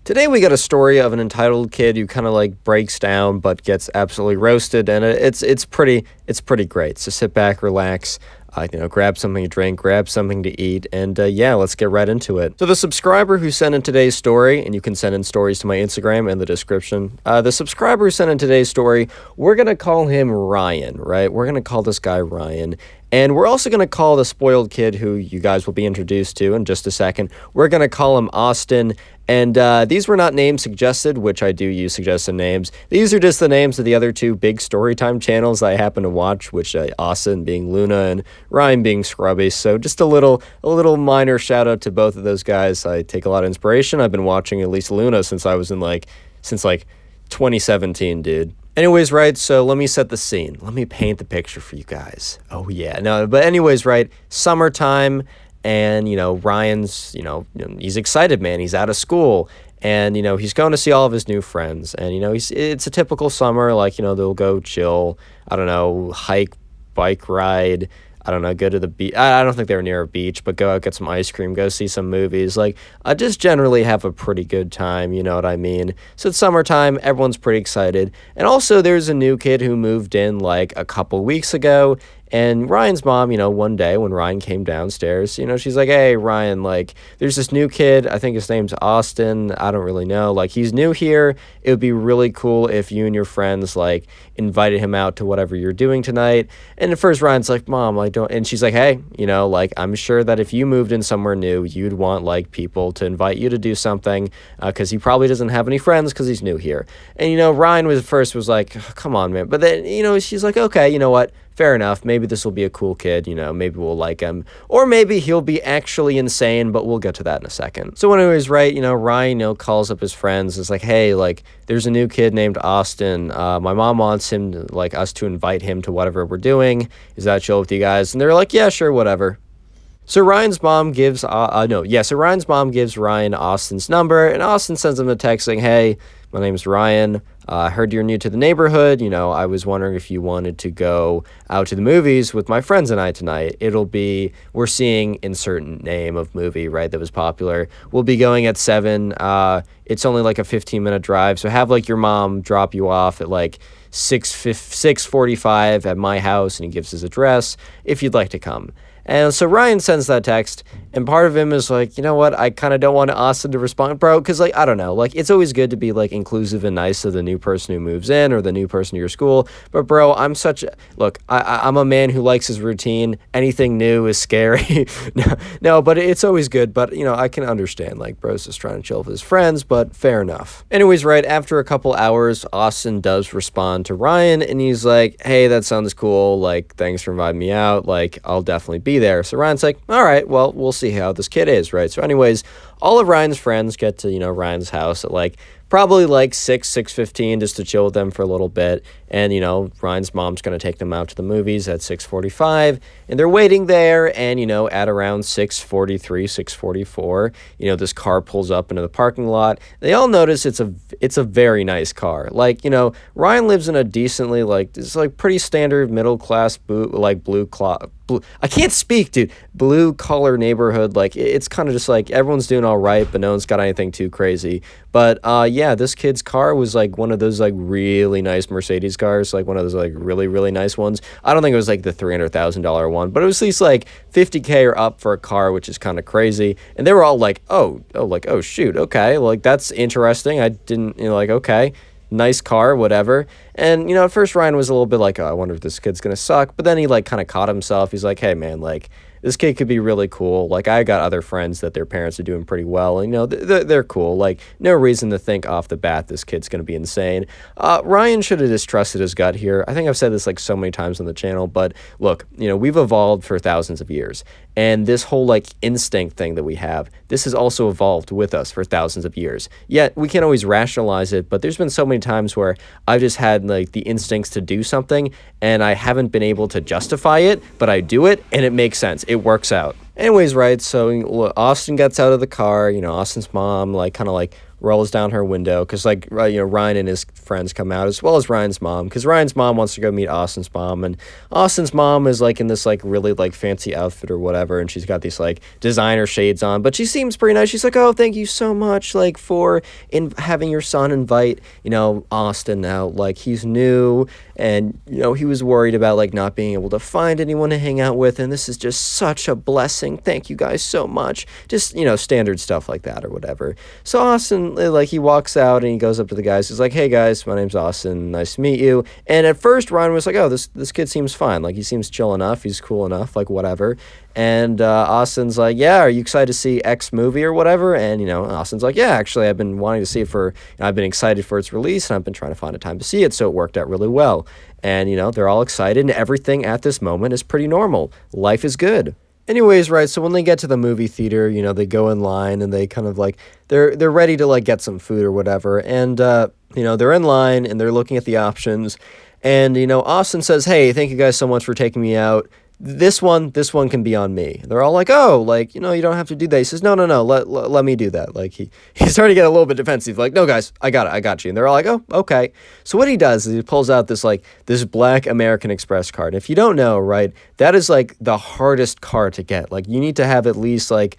Today we got a story of an entitled kid who kind of like breaks down but gets absolutely roasted, and it's pretty great. So sit back, relax, grab something to drink, grab something to eat, and yeah, let's get right into it. So the subscriber who sent in today's story, and you can send in stories to my Instagram in the description. The subscriber who sent in today's story, we're gonna call him Ryan, right? We're gonna call this guy Ryan. And we're also going to call the spoiled kid who you guys will be introduced to in just a second. We're going to call him Austin. And these were not names suggested, which I do use suggested names. These are just the names of the other two big Storytime channels I happen to watch, which Austin being Luna and Ryan being Scrubby. So just a little minor shout out to both of those guys. I take a lot of inspiration. I've been watching at least Luna since I was since 2017, dude. Anyways, right, so let me set the scene. Let me paint the picture for you guys. Oh, yeah. No, but anyways, right, summertime, and, Ryan's, he's excited, man. He's out of school, and, he's going to see all of his new friends. And, it's a typical summer, they'll go chill, I don't know, hike, bike ride, I don't know, go to the beach. I don't think they were near a beach, but go out, get some ice cream, go see some movies. Just generally have a pretty good time, you know what I mean? So it's summertime, everyone's pretty excited. And also there's a new kid who moved in a couple weeks ago. And Ryan's mom, one day when Ryan came downstairs, she's like, hey, Ryan, there's this new kid. I think his name's Austin. I don't really know. He's new here. It would be really cool if you and your friends, invited him out to whatever you're doing tonight. And at first, Ryan's like, Mom, I don't. And she's like, hey, I'm sure that if you moved in somewhere new, you'd want, people to invite you to do something because he probably doesn't have any friends because he's new here. And, Ryan was like, come on, man. But then, she's like, okay, you know what? Fair enough. Maybe this will be a cool kid, maybe we'll like him. Or maybe he'll be actually insane, but we'll get to that in a second. So anyways, right, Ryan, calls up his friends. It's like, hey, there's a new kid named Austin. My mom wants him to, us to invite him to whatever we're doing. Is that chill with you guys? And they're like, yeah, sure, whatever. So Ryan's mom gives, Ryan's mom gives Ryan Austin's number, and Austin sends him a text saying, hey, my name's Ryan. I heard you're new to the neighborhood. I was wondering if you wanted to go out to the movies with my friends and I tonight. We're seeing insert name of movie, right, that was popular. We'll be going at 7. It's only a 15-minute drive. So have your mom drop you off at 6:45 at my house, and he gives his address if you'd like to come. And so Ryan sends that text, and part of him is like, you know what, I kind of don't want Austin to respond, bro, because, I don't know, it's always good to be, inclusive and nice to the new person who moves in or the new person to your school, but, bro, I'm a man who likes his routine. Anything new is scary. No, but it's always good, but, I can understand, bro's just trying to chill with his friends, but fair enough. Anyways, right, after a couple hours, Austin does respond to Ryan, and he's like, hey, that sounds cool, thanks for inviting me out, I'll definitely be there. So Ryan's like, all right, well, we'll see how this kid is, right? So anyways, all of Ryan's friends get to, Ryan's house at probably 6:15 just to chill with them for a little bit. And, Ryan's mom's going to take them out to the movies at 6:45, and they're waiting there. And, at around 6:43, 6:44, this car pulls up into the parking lot. They all notice it's a very nice car. Ryan lives in a decently, this pretty standard middle class I can't speak, dude. Blue collar neighborhood. It's kind of just everyone's doing all right, but no one's got anything too crazy. But yeah, this kid's car was one of those really nice Mercedes cars, one of those really, really nice ones. I don't think it was the $300,000 one, but it was at least $50K or up for a car, which is kind of crazy. And they were all oh shoot, okay, that's interesting. I didn't, okay. Nice car, whatever. And, at first Ryan was a little bit oh, I wonder if this kid's gonna suck. But then he, kind of caught himself. He's like, hey, man, this kid could be really cool. I got other friends that their parents are doing pretty well. And, they're cool. No reason to think off the bat this kid's gonna be insane. Ryan should have just trusted his gut here. I think I've said this, so many times on the channel. But, look, we've evolved for thousands of years. And this whole, instinct thing that we have, this has also evolved with us for thousands of years. Yet, we can't always rationalize it, but there's been so many times where I've just had, the instincts to do something, and I haven't been able to justify it, but I do it, and it makes sense. It works out. Anyways, right, so Austin gets out of the car, Austin's mom, kind of rolls down her window because, like, Ryan and his friends come out, as well as Ryan's mom, because Ryan's mom wants to go meet Austin's mom, and Austin's mom is, like, in this, like, really, like, fancy outfit or whatever, and she's got these, like, designer shades on, but she seems pretty nice. She's like, oh, thank you so much, like, for having your son invite, Austin out. Like, he's new, and, he was worried about, like, not being able to find anyone to hang out with, and this is just such a blessing. Thank you guys so much. Just, standard stuff like that or whatever. So Austin, like, he walks out and he goes up to the guys. He's like, hey guys, my name's Austin. Nice to meet you. And at first Ryan was like, oh, this kid seems fine. Like, he seems chill enough. He's cool enough, like, whatever. And Austin's like, yeah, are you excited to see X movie or whatever? And, Austin's like, yeah, actually, I've been wanting to see it I've been excited for its release, and I've been trying to find a time to see it, so it worked out really well. And, they're all excited, and everything at this moment is pretty normal. Life is good. Anyways, right, so when they get to the movie theater, they go in line, and they kind of, like, they're ready to, like, get some food or whatever. And, they're in line, and they're looking at the options. And, Austin says, hey, thank you guys so much for taking me out. This one can be on me. They're all like, oh, like, you don't have to do that. He says, no, let me do that. Like, he's starting to get a little bit defensive. Like, no, guys, I got you. And they're all like, oh, okay. So what he does is he pulls out this black American Express card. And if you don't know, right, that is, like, the hardest card to get. Like, you need to have at least, like,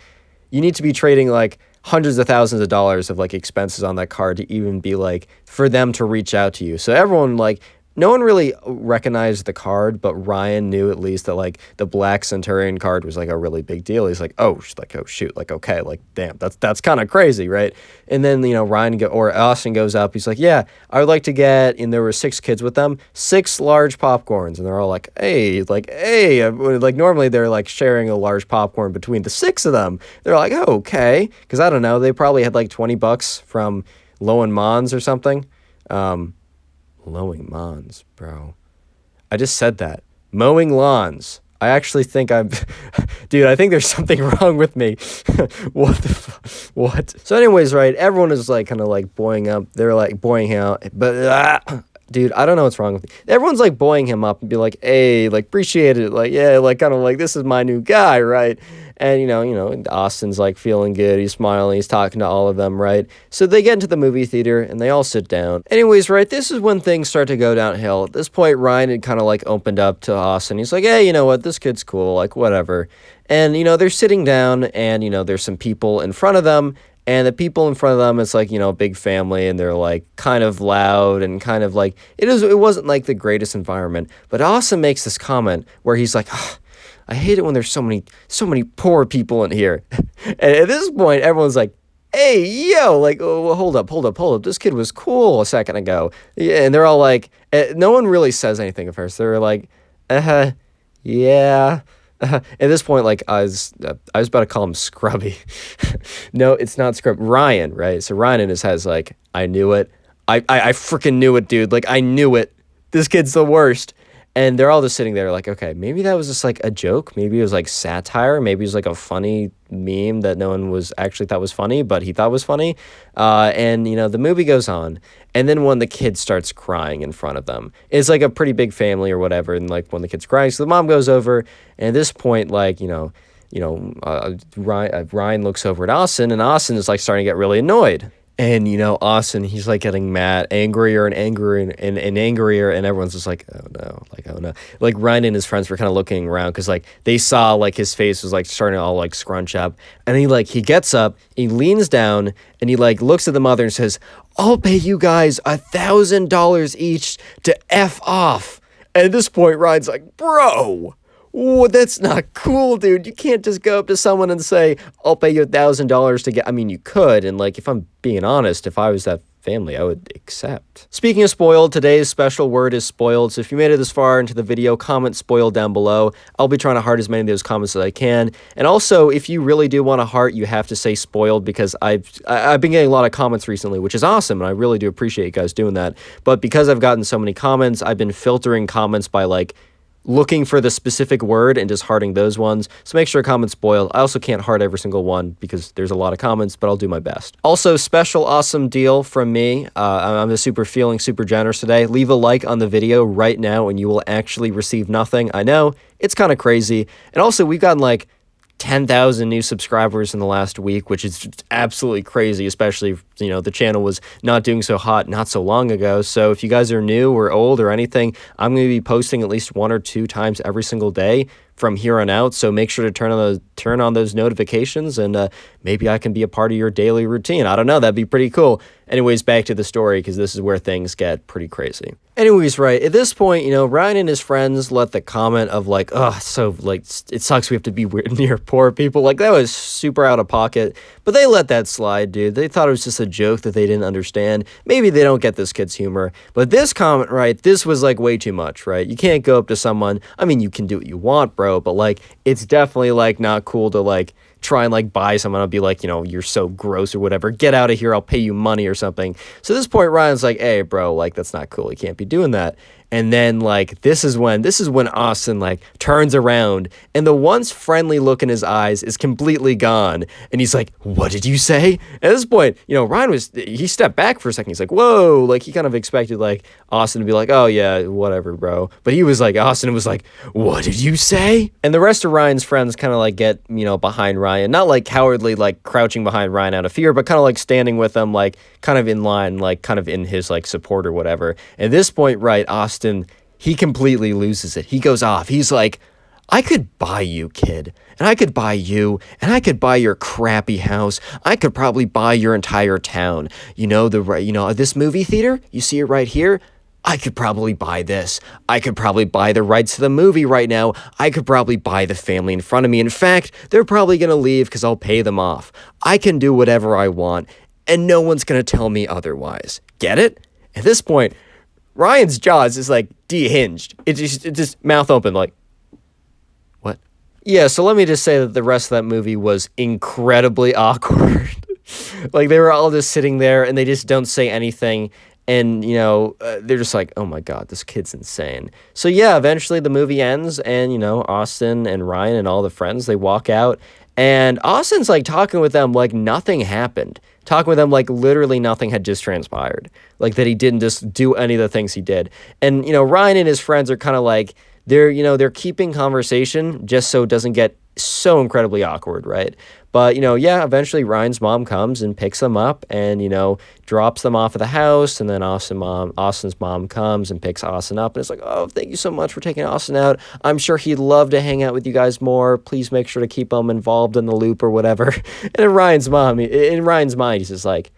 you need to be trading, like, hundreds of thousands of dollars of, like, expenses on that card to even be, like, for them to reach out to you. So everyone, like, no one really recognized the card, but Ryan knew at least that, like, the Black Centurion card was, like, a really big deal. He's like, oh shoot, like, okay, like, damn, that's kind of crazy, right? And then, Austin goes up. He's like, yeah, I would like to get, and there were 6 kids with them, 6 large popcorns. And they're all like, hey, like, normally they're, like, sharing a large popcorn between the 6 of them. They're like, oh, okay. Because, I don't know, they probably had, like, $20 from Low and Mons or something. Mowing lawns, bro. I just said that. Mowing lawns. I actually think dude, I think there's something wrong with me. What? So anyways, right, everyone is, like, kind of, like, buoying up. They're, like, buoying him out. But, dude, I don't know what's wrong with me. Everyone's, like, buoying him up and be like, hey, like, appreciate it. Like, yeah, like, kind of like, this is my new guy, right? And, Austin's, like, feeling good. He's smiling. He's talking to all of them, right? So they get into the movie theater, and they all sit down. Anyways, right, this is when things start to go downhill. At this point, Ryan had kind of, like, opened up to Austin. He's like, hey, you know what? This kid's cool. Like, whatever. And, they're sitting down, and, there's some people in front of them. And the people in front of them, it's like, a big family, and they're, like, kind of loud and kind of, like, it wasn't, like, the greatest environment. But Austin makes this comment where he's like, oh, I hate it when there's so many poor people in here. And at this point, everyone's like, hey, yo, like, oh, hold up. This kid was cool a second ago. Yeah, and they're all like, no one really says anything at first. They're like, yeah. At this point, like, I was about to call him Scrubby. No, it's not Scrubby. Ryan, right? So Ryan in his head is like, I knew it. I freaking knew it, dude. Like, I knew it. This kid's the worst. And they're all just sitting there like, okay, maybe that was just, like, a joke. Maybe it was, like, satire. Maybe it was, like, a funny meme that no one was actually thought was funny, but he thought was funny. And, the movie goes on. And then when the kid starts crying in front of them, it's, like, a pretty big family or whatever. And, like, when the kid's crying, so the mom goes over. And at this point, like, Ryan looks over at Austin, and Austin is, like, starting to get really annoyed. And, Austin, he's, like, getting mad, angrier and angrier and angrier, and everyone's just like, oh, no. Like, Ryan and his friends were kind of looking around because, like, they saw, like, his face was, like, starting to all, like, scrunch up. And he gets up, he leans down, and he, like, looks at the mother and says, I'll pay you guys $1,000 each to F off. And at this point, Ryan's like, bro, whoa, that's not cool, dude. You can't just go up to someone and say, I'll pay you $1,000 to get... I mean, you could, and, like, if I'm being honest, if I was that family, I would accept. Speaking of spoiled, today's special word is spoiled, so if you made it this far into the video, comment spoiled down below. I'll be trying to heart as many of those comments as I can. And also, if you really do want to heart, you have to say spoiled, because I've been getting a lot of comments recently, which is awesome, and I really do appreciate you guys doing that. But because I've gotten so many comments, I've been filtering comments by, like, looking for the specific word and just hearting those ones. So make sure comment spoiled. I also can't heart every single one because there's a lot of comments, but I'll do my best. Also, special awesome deal from me. I'm feeling super generous today. Leave a like on the video right now and you will actually receive nothing. I know, it's kind of crazy. And also, we've gotten like 10,000 new subscribers in the last week, which is absolutely crazy, especially, the channel was not doing so hot not so long ago. So if you guys are new or old or anything, I'm going to be posting at least 1 or 2 times every single day from here on out. So make sure to turn on those notifications, and maybe I can be a part of your daily routine. I don't know. That'd be pretty cool. Anyways, back to the story, because this is where things get pretty crazy. Anyways, right, at this point, Ryan and his friends let the comment of like, oh, so like, it sucks we have to be weird near poor people. Like, that was super out of pocket, but they let that slide, dude. They thought it was just a joke that they didn't understand. Maybe they don't get this kid's humor, but this comment, right, this was like way too much, right? You can't go up to someone. I mean, you can do what you want, bro, but like, it's definitely like not cool to like try and like buy someone. I'll be like, you're so gross or whatever. Get out of here. I'll pay you money or something. So at this point, Ryan's like, hey, bro, like, that's not cool. You can't be doing that. And then like, this is when Austin like turns around and the once friendly look in his eyes is completely gone. And he's like, what did you say? At this point, Ryan he stepped back for a second. He's like, whoa, like he kind of expected like Austin to be like, oh yeah, whatever, bro. But Austin was like, what did you say? And the rest of Ryan's friends kind of like get, behind Ryan, not like cowardly, like crouching behind Ryan out of fear, but kind of like standing with him, like kind of in line, like kind of in his like support or whatever. At this point, right, Austin, he completely loses it. He goes off. He's like, I could buy you, kid, and I could buy you, and I could buy your crappy house. I could probably buy your entire town. This movie theater, you see it right here? I could probably buy this. I could probably buy the rights to the movie right now. I could probably buy the family in front of me. In fact, they're probably going to leave because I'll pay them off. I can do whatever I want, and no one's going to tell me otherwise. Get it? At this point, Ryan's jaws is like de-hinged. It just mouth open like, what? Yeah, so let me just say that the rest of that movie was incredibly awkward. Like, they were all just sitting there and they just don't say anything. And, they're just like, oh my God, this kid's insane. So yeah, eventually the movie ends and, Austin and Ryan and all the friends, they walk out. And Austin's like talking with them like nothing happened. Talking with them like literally nothing had just transpired. Like that he didn't just do any of the things he did. And, Ryan and his friends are kind of like, they're keeping conversation just so it doesn't get so incredibly awkward, right? But, yeah, eventually Ryan's mom comes and picks them up and, drops them off at the house. And then Austin's mom comes and picks Austin up. And it's like, oh, thank you so much for taking Austin out. I'm sure he'd love to hang out with you guys more. Please make sure to keep him involved in the loop or whatever. And in Ryan's mind, he's just like,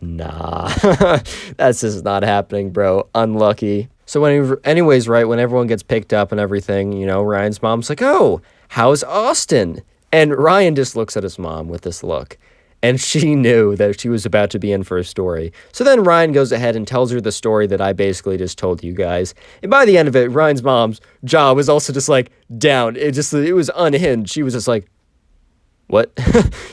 nah, that's just not happening, bro. Unlucky. So anyways, right, when everyone gets picked up and everything, Ryan's mom's like, oh, how's Austin? And Ryan just looks at his mom with this look. And she knew that she was about to be in for a story. So then Ryan goes ahead and tells her the story that I basically just told you guys. And by the end of it, Ryan's mom's jaw was also just like down. It was unhinged. She was just like, what?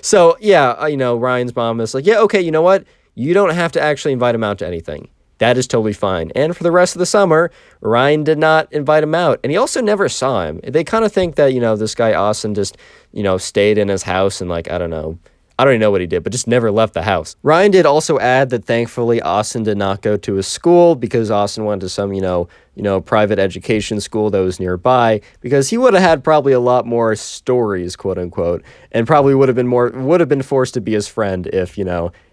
So yeah, Ryan's mom is like, yeah, okay, you know what? You don't have to actually invite him out to anything. That is totally fine. And for the rest of the summer, Ryan did not invite him out. And he also never saw him. They kind of think that, this guy Austin just, stayed in his house and like, I don't even know what he did, but just never left the house. Ryan did also add that thankfully Austin did not go to his school because Austin went to some, private education school that was nearby, because he would have had probably a lot more stories, quote unquote, and probably would have been forced to be his friend if,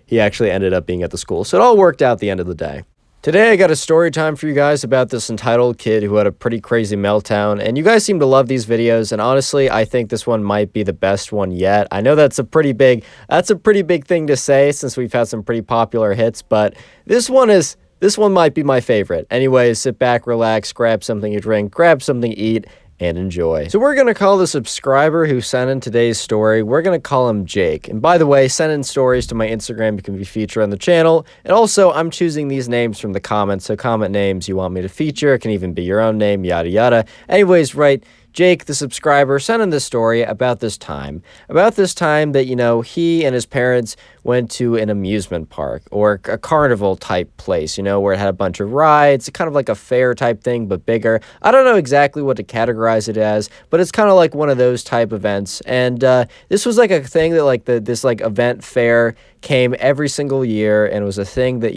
he actually ended up being at the school. So it all worked out at the end of the day. Today I got a story time for you guys about this entitled kid who had a pretty crazy meltdown, and you guys seem to love these videos, and honestly, I think this one might be the best one yet. I know that's a pretty big thing to say since we've had some pretty popular hits, but this one might be my favorite. Anyways, sit back, relax, grab something to drink, grab something to eat, and enjoy. So we're going to call the subscriber who sent in today's story, we're going to call him Jake. And by the way, send in stories to my Instagram. You can be featured on the channel. And also, I'm choosing these names from the comments. So comment names you want me to feature. It can even be your own name, yada, yada. Anyways, right, Jake, the subscriber, sent in this story about this time that, he and his parents went to an amusement park or a carnival type place, where it had a bunch of rides, kind of like a fair type thing, but bigger. I don't know exactly what to categorize it as, but it's kind of like one of those type events. And this was like a thing that like this like event fair came every single year, and it was a thing that,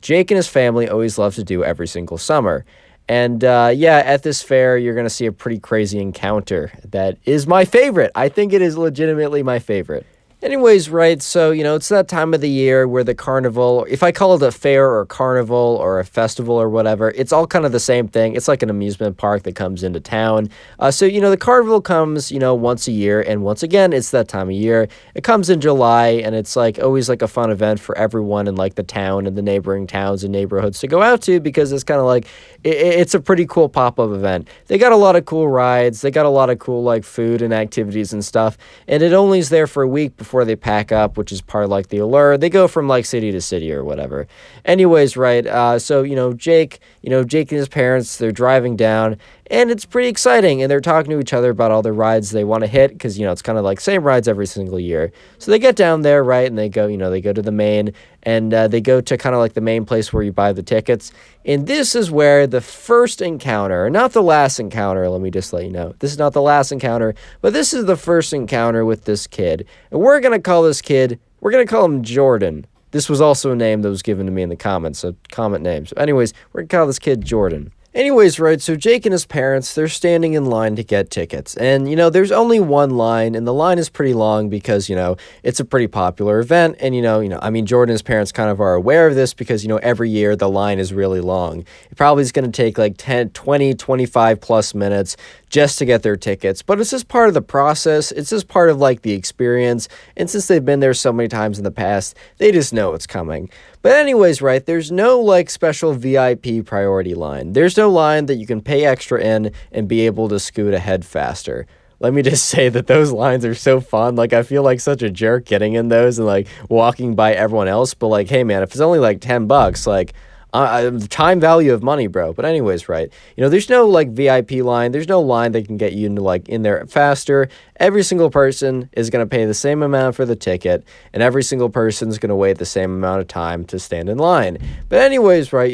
Jake and his family always loved to do every single summer. And yeah, at this fair, you're going to see a pretty crazy encounter that is my favorite. I think it is legitimately my favorite. Anyways, right, so, it's that time of the year where the carnival, if I call it a fair or carnival or a festival or whatever, it's all kind of the same thing. It's like an amusement park that comes into town. So, the carnival comes, once a year, and once again, it's that time of year. It comes in July, and it's like always like a fun event for everyone in like the town and the neighboring towns and neighborhoods to go out to, because it's kind of like, it's a pretty cool pop-up event. They got a lot of cool rides. They got a lot of cool like food and activities and stuff, and it only is there for a week before they pack up, which is part of like the allure. They go from like city to city or whatever. Anyways, right, so Jake and his parents, they're driving down, and it's pretty exciting, and they're talking to each other about all the rides they want to hit, because it's kind of like same rides every single year. So they get down there, right, and they go to the main, and they go to kind of like the main place where you buy the tickets. And this is where the first encounter, not the last encounter, let me just let you know. This is not the last encounter, but this is the first encounter with this kid. And we're going to call him Jordan. This was also a name that was given to me in the comments, so comment names. So anyways, we're going to call this kid Jordan. Anyways, right, so Jake and his parents, they're standing in line to get tickets. And, there's only one line, and the line is pretty long because, it's a pretty popular event. And, Jordan and his parents kind of are aware of this because, every year the line is really long. It probably is going to take like 10, 20, 25 plus minutes just to get their tickets. But it's just part of the process. It's just part of like the experience. And since they've been there so many times in the past, they just know it's coming. But anyways, right, there's no like special VIP priority line. There's no line that you can pay extra in and be able to scoot ahead faster. Let me just say that those lines are so fun. Like, I feel like such a jerk getting in those and like walking by everyone else. But like, hey man, if it's only like $10, like, time value of money, bro. But anyways, right, there's no like VIP line. There's no line that can get you into like in there faster. Every single person is going to pay the same amount for the ticket, and every single person is going to wait the same amount of time to stand in line. But anyways, right,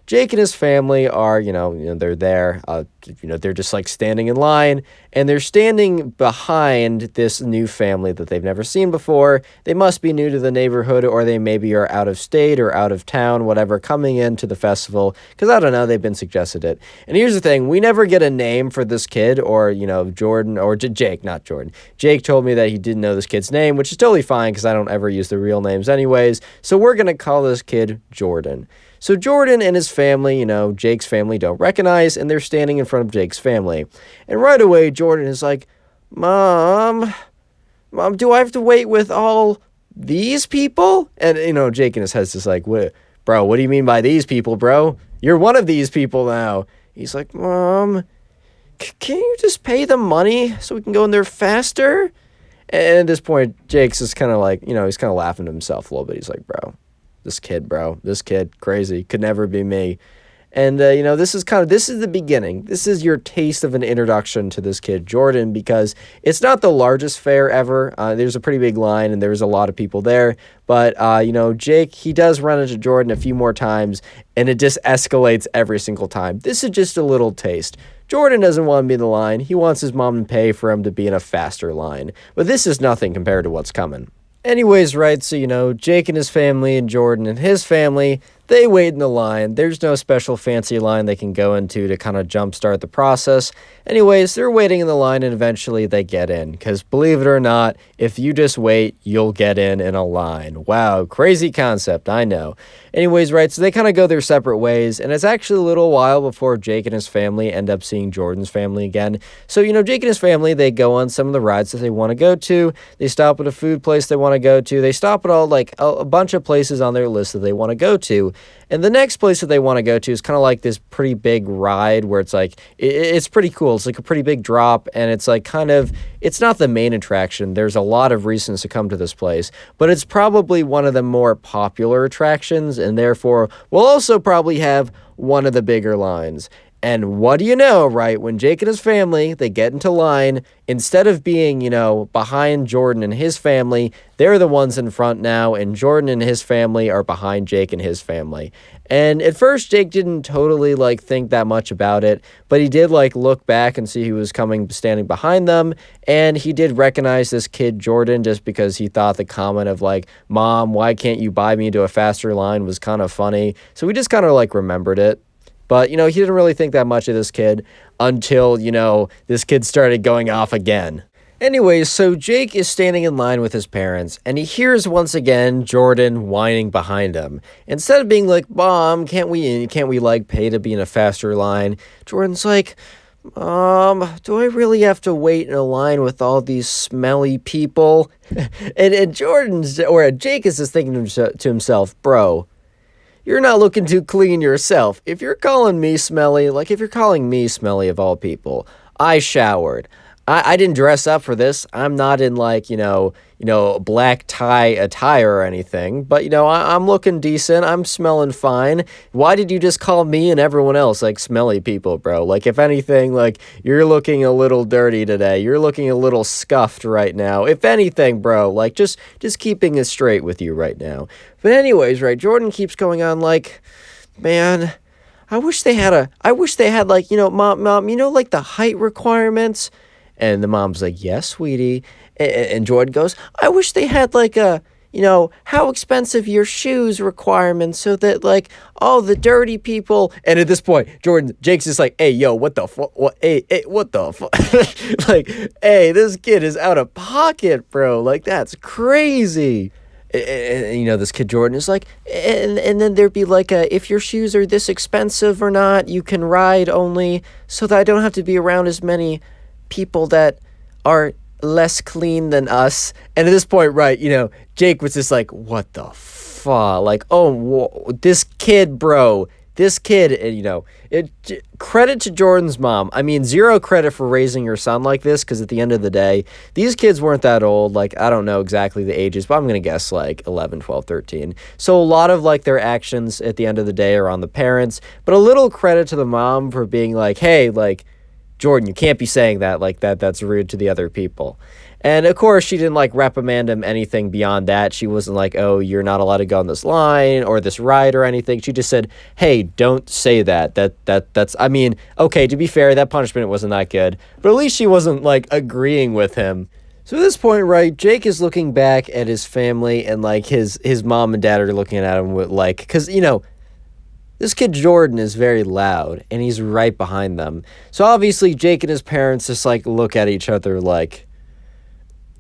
Jake and his family are, they're there, they're just like standing in line, and they're standing behind this new family that they've never seen before. They must be new to the neighborhood, or they maybe are out of state or out of town, whatever, coming into the festival, because I don't know, they've been suggested it. And here's the thing, we never get a name for this kid, or, Jordan, or Jake, not Jordan. Jake told me that he didn't know this kid's name, which is totally fine, because I don't ever use the real names anyways, so we're going to call this kid Jordan. So Jordan and his family, Jake's family don't recognize, and they're standing in front of Jake's family. And right away, Jordan is like, Mom, do I have to wait with all these people? And, Jake in his head's just like, bro, what do you mean by these people, bro? You're one of these people now. He's like, Mom, can you just pay the money so we can go in there faster? And at this point, Jake's just kind of like, he's kind of laughing to himself a little bit. He's like, this kid, crazy, could never be me. And, this is the beginning. This is your taste of an introduction to this kid, Jordan, because it's not the largest fair ever. There's a pretty big line, and there's a lot of people there. But, Jake, he does run into Jordan a few more times, and it just escalates every single time. This is just a little taste. Jordan doesn't want to be in the line. He wants his mom to pay for him to be in a faster line. But this is nothing compared to what's coming. Anyways, right, so, Jake and his family and Jordan and his family, they wait in the line. There's no special fancy line they can go into to kind of jumpstart the process. Anyways, they're waiting in the line, and eventually they get in. Because believe it or not, if you just wait, you'll get in a line. Wow, crazy concept, I know. Anyways, right, so they kind of go their separate ways, and it's actually a little while before Jake and his family end up seeing Jordan's family again. So, Jake and his family, they go on some of the rides that they want to go to. They stop at a food place they want to go to. They stop at all, like, a bunch of places on their list that they want to go to. And the next place that they want to go to is kind of like this pretty big ride where it's like, it's pretty cool. It's like a pretty big drop, and it's like it's not the main attraction. There's a lot of reasons to come to this place, but it's probably one of the more popular attractions, and therefore will also probably have one of the bigger lines. And what do you know, right? When Jake and his family, they get into line, instead of being, behind Jordan and his family, they're the ones in front now, and Jordan and his family are behind Jake and his family. And at first, Jake didn't totally, think that much about it, but he did, look back and see who was standing behind them, and he did recognize this kid, Jordan, just because he thought the comment of, Mom, why can't you buy me into a faster line was kind of funny, so he just kind of, remembered it. But, he didn't really think that much of this kid until, this kid started going off again. Anyways, so Jake is standing in line with his parents, and he hears once again Jordan whining behind him. Instead of being like, Mom, can't we like pay to be in a faster line? Jordan's like, do I really have to wait in a line with all these smelly people? and Jake is just thinking to himself, bro, you're not looking too clean yourself. If you're calling me smelly of all people, I showered. I didn't dress up for this. I'm not in black tie attire or anything, but I'm looking decent. I'm smelling fine. Why did you just call me and everyone else like smelly people, bro? Like, if anything, like, you're looking a little dirty today. You're looking a little scuffed right now. If anything, bro, like, just keeping it straight with you right now. But anyways, right, Jordan keeps going on like, man, I wish they had like, mom, like the height requirements. And the mom's like, yes, sweetie. And Jordan goes, I wish they had like a, how expensive your shoes requirements so that like all the dirty people. And at this point, Jake's just like, hey, yo, what the fuck? Hey, what the fuck? Like, hey, this kid is out of pocket, bro. Like, that's crazy. And this kid Jordan is like, and then there'd be like if your shoes are this expensive or not, you can ride only so that I don't have to be around as many people that are less clean than us. And at this point, right, Jake was just like, what the fuck? Like, this kid, bro. This kid, and credit to Jordan's mom. I mean, zero credit for raising your son like this, because at the end of the day, these kids weren't that old. Like, I don't know exactly the ages, but I'm going to guess like 11, 12, 13. So a lot of like their actions at the end of the day are on the parents, but a little credit to the mom for being like, hey, like, Jordan, you can't be saying that like that. That's rude to the other people. And of course, she didn't like reprimand him anything beyond that. She wasn't like, oh, you're not allowed to go on this line or this ride or anything. She just said, hey, don't say that. That's, I mean, okay, to be fair, that punishment wasn't that good. But at least she wasn't like agreeing with him. So at this point, right, Jake is looking back at his family and like his mom and dad are looking at him with like, because, this kid Jordan is very loud, and he's right behind them. So obviously, Jake and his parents just, like, look at each other like,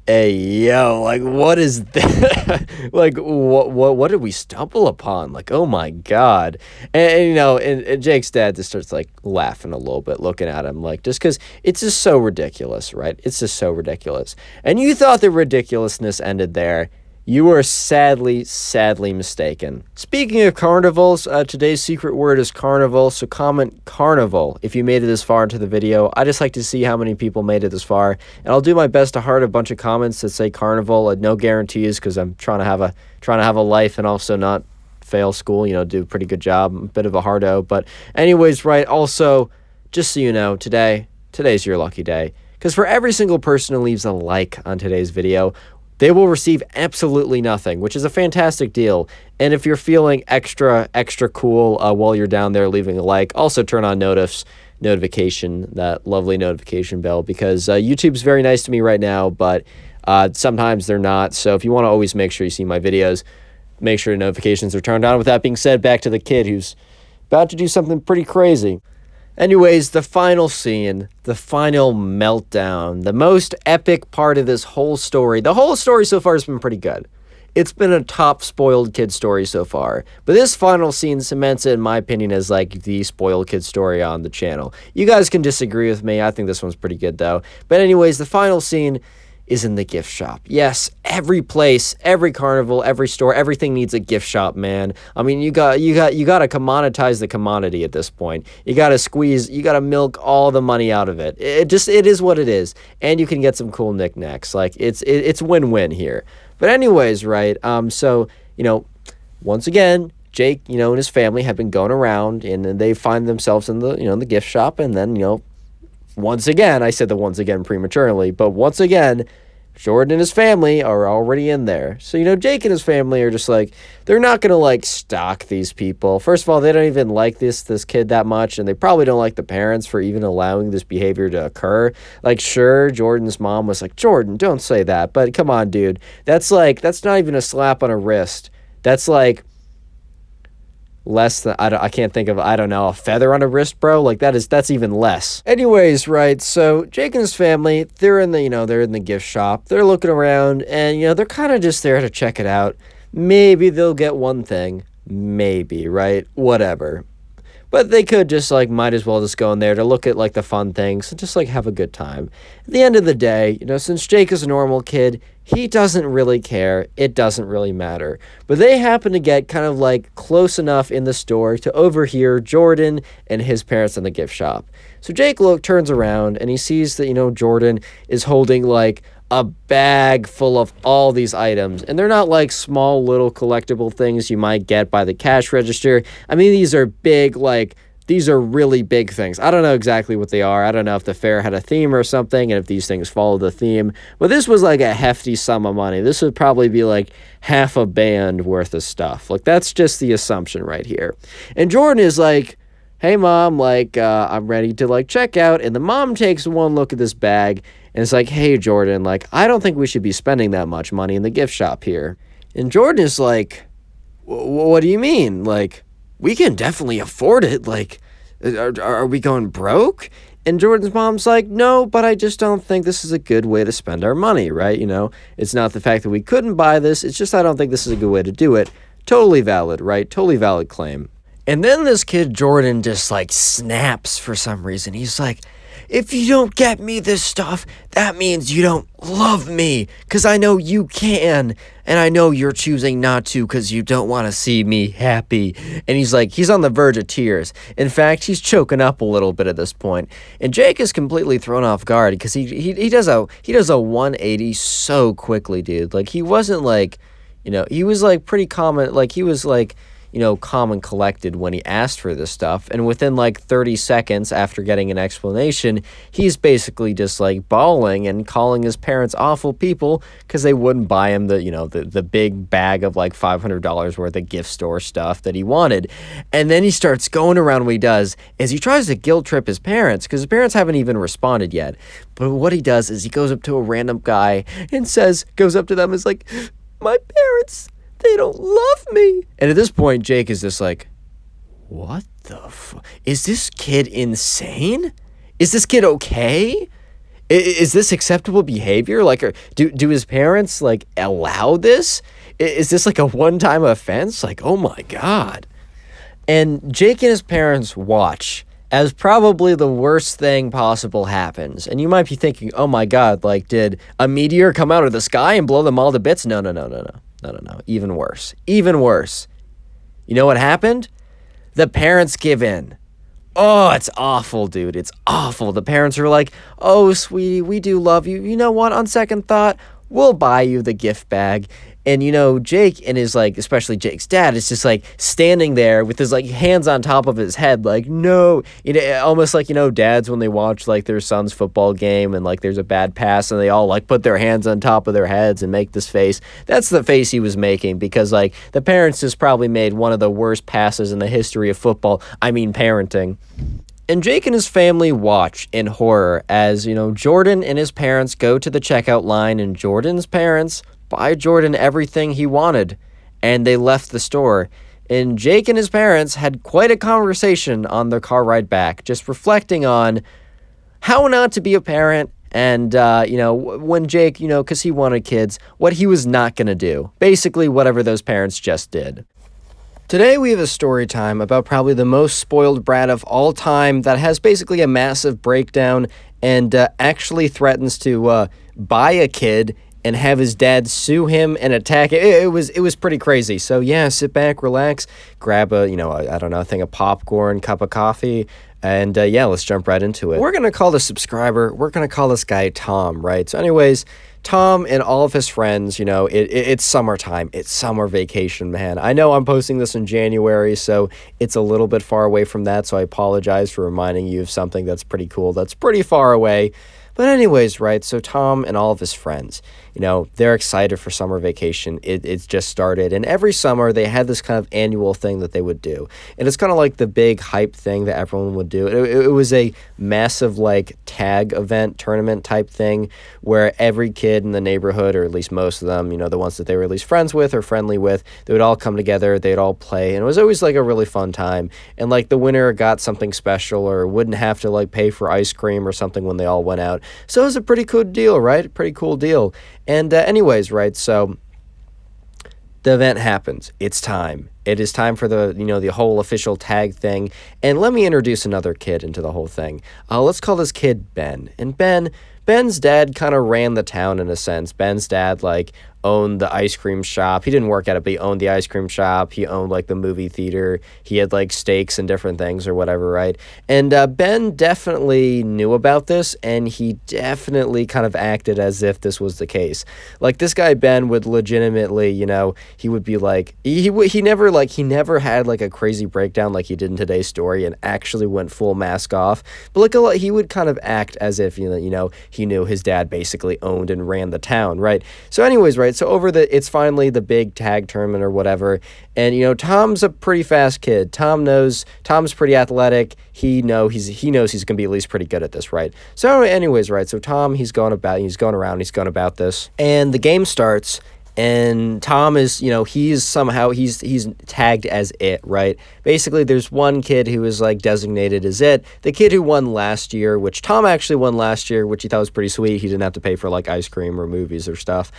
hey, yo, like, what is that? Like, what did we stumble upon? Like, oh, my God. And Jake's dad just starts, like, laughing a little bit, looking at him, like, just because it's just so ridiculous, right? It's just so ridiculous. And you thought the ridiculousness ended there. You were sadly mistaken. Speaking of carnivals, today's secret word is carnival, so comment carnival if you made it this far into the video. I just like to see how many people made it this far, and I'll do my best to heart a bunch of comments that say carnival. No guarantees, because I'm trying to have a life and also not fail school. Do a pretty good job. I'm a bit of a hardo, but anyways, right. Also, just so you know, today's your lucky day, because for every single person who leaves a like on today's video, they will receive absolutely nothing, which is a fantastic deal. And if you're feeling extra cool while you're down there leaving a like, also turn on notification, that lovely notification bell, because YouTube's very nice to me right now, but sometimes they're not. So if you want to always make sure you see my videos, make sure notifications are turned on. With that being said, back to the kid who's about to do something pretty crazy. Anyways, the final scene, the final meltdown, the most epic part of this whole story. The whole story so far has been pretty good. It's been a top spoiled kid story so far. But this final scene cements it, in my opinion, as like the spoiled kid story on the channel. You guys can disagree with me. I think this one's pretty good though. But anyways, the final scene is in the gift shop. Yes, every place, every carnival, every store, everything needs a gift shop, man. I mean, you got to commoditize the commodity at this point. You got to milk all the money out of it. It is what it is. And you can get some cool knickknacks. Like it's win-win here. But anyways, right? So, once again, Jake, and his family have been going around and they find themselves in the gift shop, and then, once again, I said the once again prematurely, but once again, Jordan and his family are already in there. So, Jake and his family are just like, they're not going to like stalk these people. First of all, they don't even like this kid that much, and they probably don't like the parents for even allowing this behavior to occur. Like, sure, Jordan's mom was like, Jordan, don't say that, but come on, dude. That's not even a slap on a wrist. That's like less than, I can't think of, I don't know, a feather on a wrist, bro. Like that's even less. Anyways, right, so Jake and his family, they're in the, they're in the gift shop. They're looking around and, they're kind of just there to check it out. Maybe they'll get one thing. Maybe, right? Whatever. But they could just, might as well just go in there to look at, the fun things and just, have a good time. At the end of the day, since Jake is a normal kid, he doesn't really care. It doesn't really matter. But they happen to get kind of, close enough in the store to overhear Jordan and his parents in the gift shop. So Jake turns around, and he sees that, Jordan is holding, a bag full of all these items. And they're not small little collectible things you might get by the cash register. I mean, these are big, these are really big things. I don't know exactly what they are. I don't know if the fair had a theme or something and if these things follow the theme. But this was a hefty sum of money. This would probably be half a band worth of stuff. That's just the assumption right here. And Jordan is hey, Mom, I'm ready to check out. And the mom takes one look at this bag and it's hey, Jordan, I don't think we should be spending that much money in the gift shop here. And Jordan is what do you mean? We can definitely afford it. Are we going broke? And Jordan's mom's no, but I just don't think this is a good way to spend our money, right? It's not the fact that we couldn't buy this. It's just I don't think this is a good way to do it. Totally valid, right? Totally valid claim. And then this kid, Jordan, just snaps for some reason. He's if you don't get me this stuff, that means you don't love me, because I know you can, and I know you're choosing not to because you don't want to see me happy. And he's on the verge of tears. In fact, he's choking up a little bit at this point. And Jake is completely thrown off guard because he does a 180 so quickly, dude. He wasn't he was pretty common, he was calm and collected when he asked for this stuff. And within 30 seconds after getting an explanation, he's basically just bawling and calling his parents awful people because they wouldn't buy him the big bag of $500 worth of gift store stuff that he wanted. And then he starts going around what he does is he tries to guilt trip his parents because his parents haven't even responded yet. But what he does is he goes up to a random guy and goes up to them and is my parents, they don't love me. And at this point, Jake is just what the fuck? Is this kid insane? Is this kid okay? Is this acceptable behavior? Do his parents, allow this? Is this a one-time offense? Oh my God. And Jake and his parents watch as probably the worst thing possible happens. And you might be thinking, oh my God, did a meteor come out of the sky and blow them all to bits? No. Even worse. You know what happened? The parents give in. Oh, it's awful, dude. It's awful. The parents are oh, sweetie, we do love you. You know what? On second thought, we'll buy you the gift bag. And, Jake and his, especially Jake's dad is just, standing there with his, hands on top of his head, no. Almost dads when they watch, their son's football game and, there's a bad pass and they all, put their hands on top of their heads and make this face. That's the face he was making because, the parents just probably made one of the worst passes in the history of football. I mean, parenting. And Jake and his family watch in horror as, Jordan and his parents go to the checkout line and Jordan's parents buy Jordan everything he wanted, and they left the store. And Jake and his parents had quite a conversation on their car ride back, just reflecting on how not to be a parent and, when Jake, because he wanted kids, what he was not going to do. Basically, whatever those parents just did. Today we have a story time about probably the most spoiled brat of all time that has basically a massive breakdown and actually threatens to buy a kid and have his dad sue him and attack it. It was pretty crazy. So yeah, sit back, relax, grab a thing of popcorn, cup of coffee, and let's jump right into it. We're gonna call the subscriber. We're gonna call this guy Tom, right? So anyways, Tom and all of his friends, it's summertime. It's summer vacation, man. I know I'm posting this in January, so it's a little bit far away from that, so I apologize for reminding you of something that's pretty cool, that's pretty far away. But anyways, right, so Tom and all of his friends, they're excited for summer vacation. It's just started. And every summer they had this kind of annual thing that they would do. And it's kind of like the big hype thing that everyone would do. It was a massive like tag event tournament type thing where every kid in the neighborhood, or at least most of them, the ones that they were at least friends with or friendly with, they would all come together, they'd all play, and it was always like a really fun time. And like the winner got something special or wouldn't have to like pay for ice cream or something when they all went out. So it was a pretty cool deal, right? Pretty cool deal. And anyways, right, so the event happens. It's time. It is time for the whole official tag thing. And let me introduce another kid into the whole thing. Let's call this kid Ben. And Ben's dad kind of ran the town in a sense. Ben's dad like owned the ice cream shop. He didn't work at it, but he owned the ice cream shop. He owned like the movie theater. He had like steaks and different things or whatever, right? And Ben definitely knew about this, and he definitely kind of acted as if this was the case. Like this guy Ben would legitimately, he would be like he never had like a crazy breakdown like he did in today's story and actually went full mask off. But like he would kind of act as if he knew his dad basically owned and ran the town, right? So anyways, right? So it's finally the big tag tournament or whatever. And, Tom's a pretty fast kid. Tom's pretty athletic. He knows he's going to be at least pretty good at this, right? So anyways, right? So Tom, he's going about this. And the game starts. And Tom is, he's tagged as it, right? Basically, there's one kid who is like designated as it. The kid who won last year, which Tom actually won last year, which he thought was pretty sweet. He didn't have to pay for like ice cream or movies or stuff.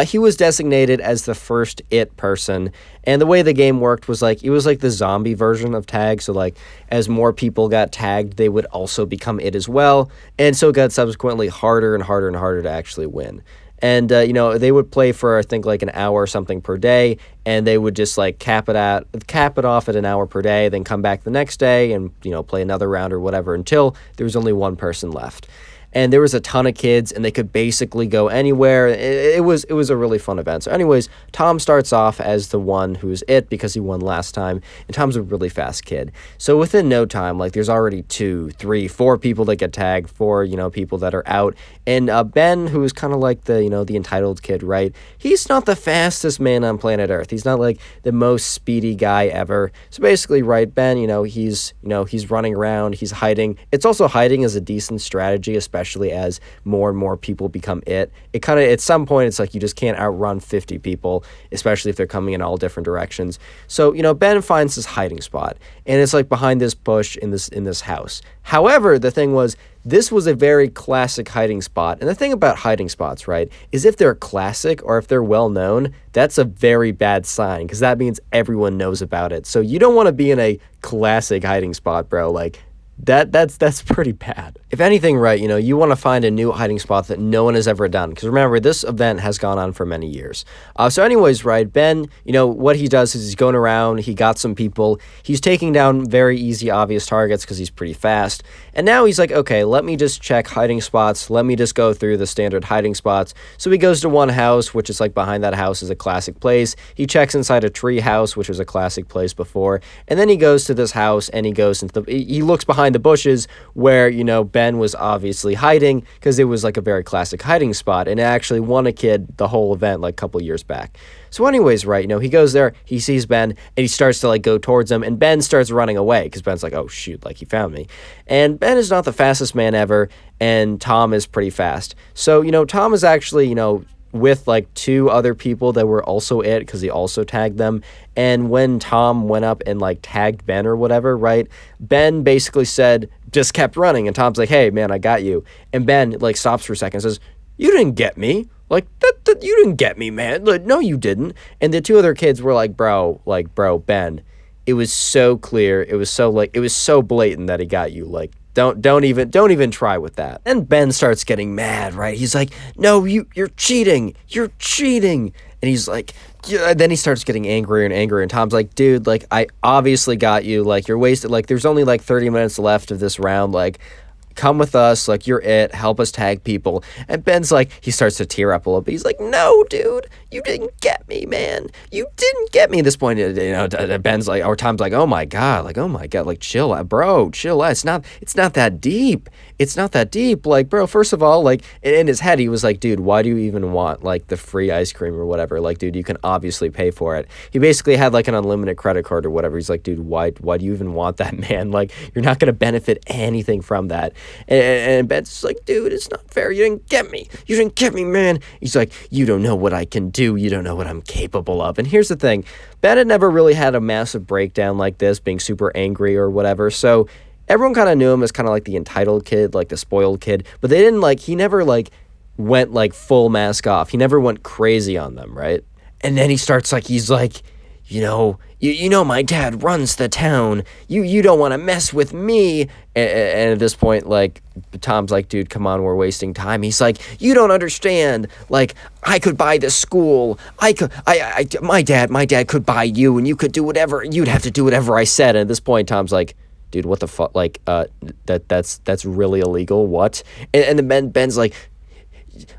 He was designated as the first it person. And the way the game worked was like, it was like the zombie version of tag. So like as more people got tagged, they would also become it as well. And so it got subsequently harder and harder and harder to actually win. And, they would play for, I think, like an hour or something per day, and they would just, like, cap it off at an hour per day, then come back the next day and, play another round or whatever until there was only one person left. And there was a ton of kids, and they could basically go anywhere. It was a really fun event. So anyways, Tom starts off as the one who's it because he won last time, and Tom's a really fast kid. So within no time, like there's already 2, 3, 4 people that get tagged, 4, people that are out. And Ben, who is kind of like the entitled kid, right? He's not the fastest man on planet Earth. He's not like the most speedy guy ever. So basically, right, Ben, he's running around, he's hiding. It's also hiding is a decent strategy, especially as more and more people become it. It kind of, at some point, it's like you just can't outrun 50 people, especially if they're coming in all different directions. So, Ben finds this hiding spot, and it's like behind this bush in this house. However, the thing was, this was a very classic hiding spot. And the thing about hiding spots, right, is if they're classic or if they're well known, that's a very bad sign because that means everyone knows about it. So you don't want to be in a classic hiding spot, bro. Like, that's pretty bad. If anything, right, you want to find a new hiding spot that no one has ever done. Because remember, this event has gone on for many years. So anyways, right, Ben, what he does is he's going around, he got some people, he's taking down very easy, obvious targets because he's pretty fast. And now he's like, okay, let me just check hiding spots. Let me just go through the standard hiding spots. So he goes to one house, which is like behind that house is a classic place. He checks inside a tree house, which was a classic place before. And then he goes to this house and he looks behind the bushes where, Ben was obviously hiding because it was like a very classic hiding spot, and it actually won a kid the whole event like a couple years back. So anyways, right, he goes there, he sees Ben, and he starts to like go towards him, and Ben starts running away because Ben's like, oh shoot, like he found me. And Ben is not the fastest man ever, and Tom is pretty fast. So, Tom is actually, with like 2 other people that were also it because he also tagged them. And when Tom went up and like tagged Ben or whatever, right, Ben basically just kept running, and Tom's like, hey man, I got you. And Ben like stops for a second and says, you didn't get me. Like, that you didn't get me, man. Like, no, you didn't. And the 2 other kids were like, bro, Ben, it was so clear. It was so blatant that he got you. Like, don't even try with that. And Ben starts getting mad, right? He's like, no, you're cheating. You're cheating. And he's like, yeah. Then he starts getting angrier and angrier. And Tom's like, dude, like, I obviously got you. Like, you're wasted. Like, there's only like 30 minutes left of this round. Like, come with us, like, you're it, help us tag people. And Ben's like, he starts to tear up a little bit. He's like, no, dude, You didn't get me, man. You didn't get me. At this point, Ben's like, or Tom's like, oh my God, like, chill out, bro, chill out. It's not that deep. It's not that deep. Like, bro, first of all, like, in his head, he was like, dude, why do you even want, like, the free ice cream or whatever? Like, dude, you can obviously pay for it. He basically had, like, an unlimited credit card or whatever. He's like, dude, why do you even want that, man? Like, you're not going to benefit anything from that. And Ben's like, dude, it's not fair. You didn't get me. You didn't get me, man. He's like, you don't know what I can do. You don't know what I'm capable of. And here's the thing. Ben had never really had a massive breakdown like this, being super angry or whatever. So everyone kind of knew him as kind of like the entitled kid, like the spoiled kid. But they didn't like, he never like went like full mask off. He never went crazy on them, right? And then he starts like, he's like, you know, my dad runs the town. You don't want to mess with me. And at this point, like, Tom's like, dude, come on, we're wasting time. He's like, you don't understand. Like, I could buy this school. My dad could buy you, and you could do whatever. You'd have to do whatever I said. And at this point, Tom's like, dude, what the fuck? Like, that's really illegal. What? And then Ben's like,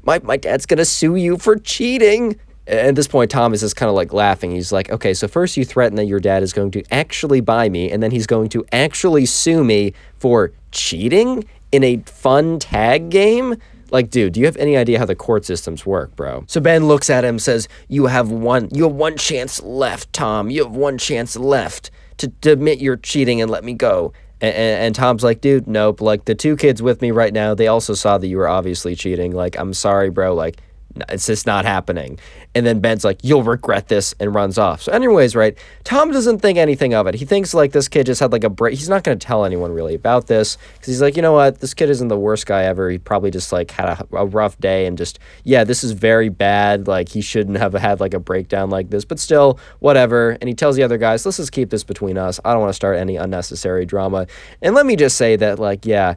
my dad's gonna sue you for cheating. At this point, Tom is just kind of like laughing. He's like, okay, so first you threaten that your dad is going to actually buy me, and then he's going to actually sue me for cheating in a fun tag game? Like, dude, do you have any idea how the court systems work, bro? So Ben looks at him, says, you have one chance left, Tom. You have one chance left to admit you're cheating and let me go. And Tom's like, dude, nope. Like, the two kids with me right now, they also saw that you were obviously cheating. Like, I'm sorry, bro. Like, it's just not happening. And then Ben's like, you'll regret this, and runs off. So anyways, right, Tom doesn't think anything of it. He thinks like this kid just had like a break. He's not going to tell anyone really about this, because he's like, you know what, this kid isn't the worst guy ever. He probably just like had a rough day, and just, yeah, this is very bad. Like, he shouldn't have had like a breakdown like this, but still, whatever. And he tells the other guys, let's just keep this between us. I don't want to start any unnecessary drama. And let me just say that, like, yeah,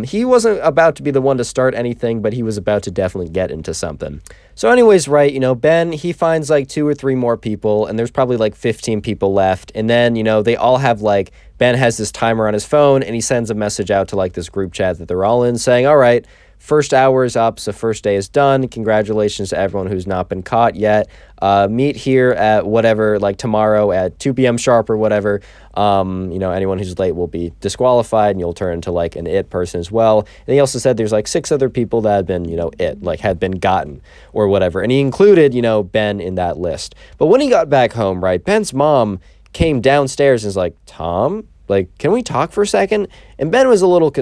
he wasn't about to be the one to start anything, but he was about to definitely get into something. So anyways, right, Ben, he finds like 2 or 3 more people, and there's probably like 15 people left. And then, they all have like, Ben has this timer on his phone, and he sends a message out to like this group chat that they're all in saying, all right, first hour is up, so first day is done. Congratulations to everyone who's not been caught yet. Meet here at whatever, like tomorrow at 2 p.m. sharp or whatever. Anyone who's late will be disqualified, and you'll turn into like an it person as well. And he also said there's like 6 other people that had been, had been gotten or whatever. And he included, Ben in that list. But when he got back home, right, Ben's mom came downstairs and was like, Tom, like, can we talk for a second? And Ben was a little,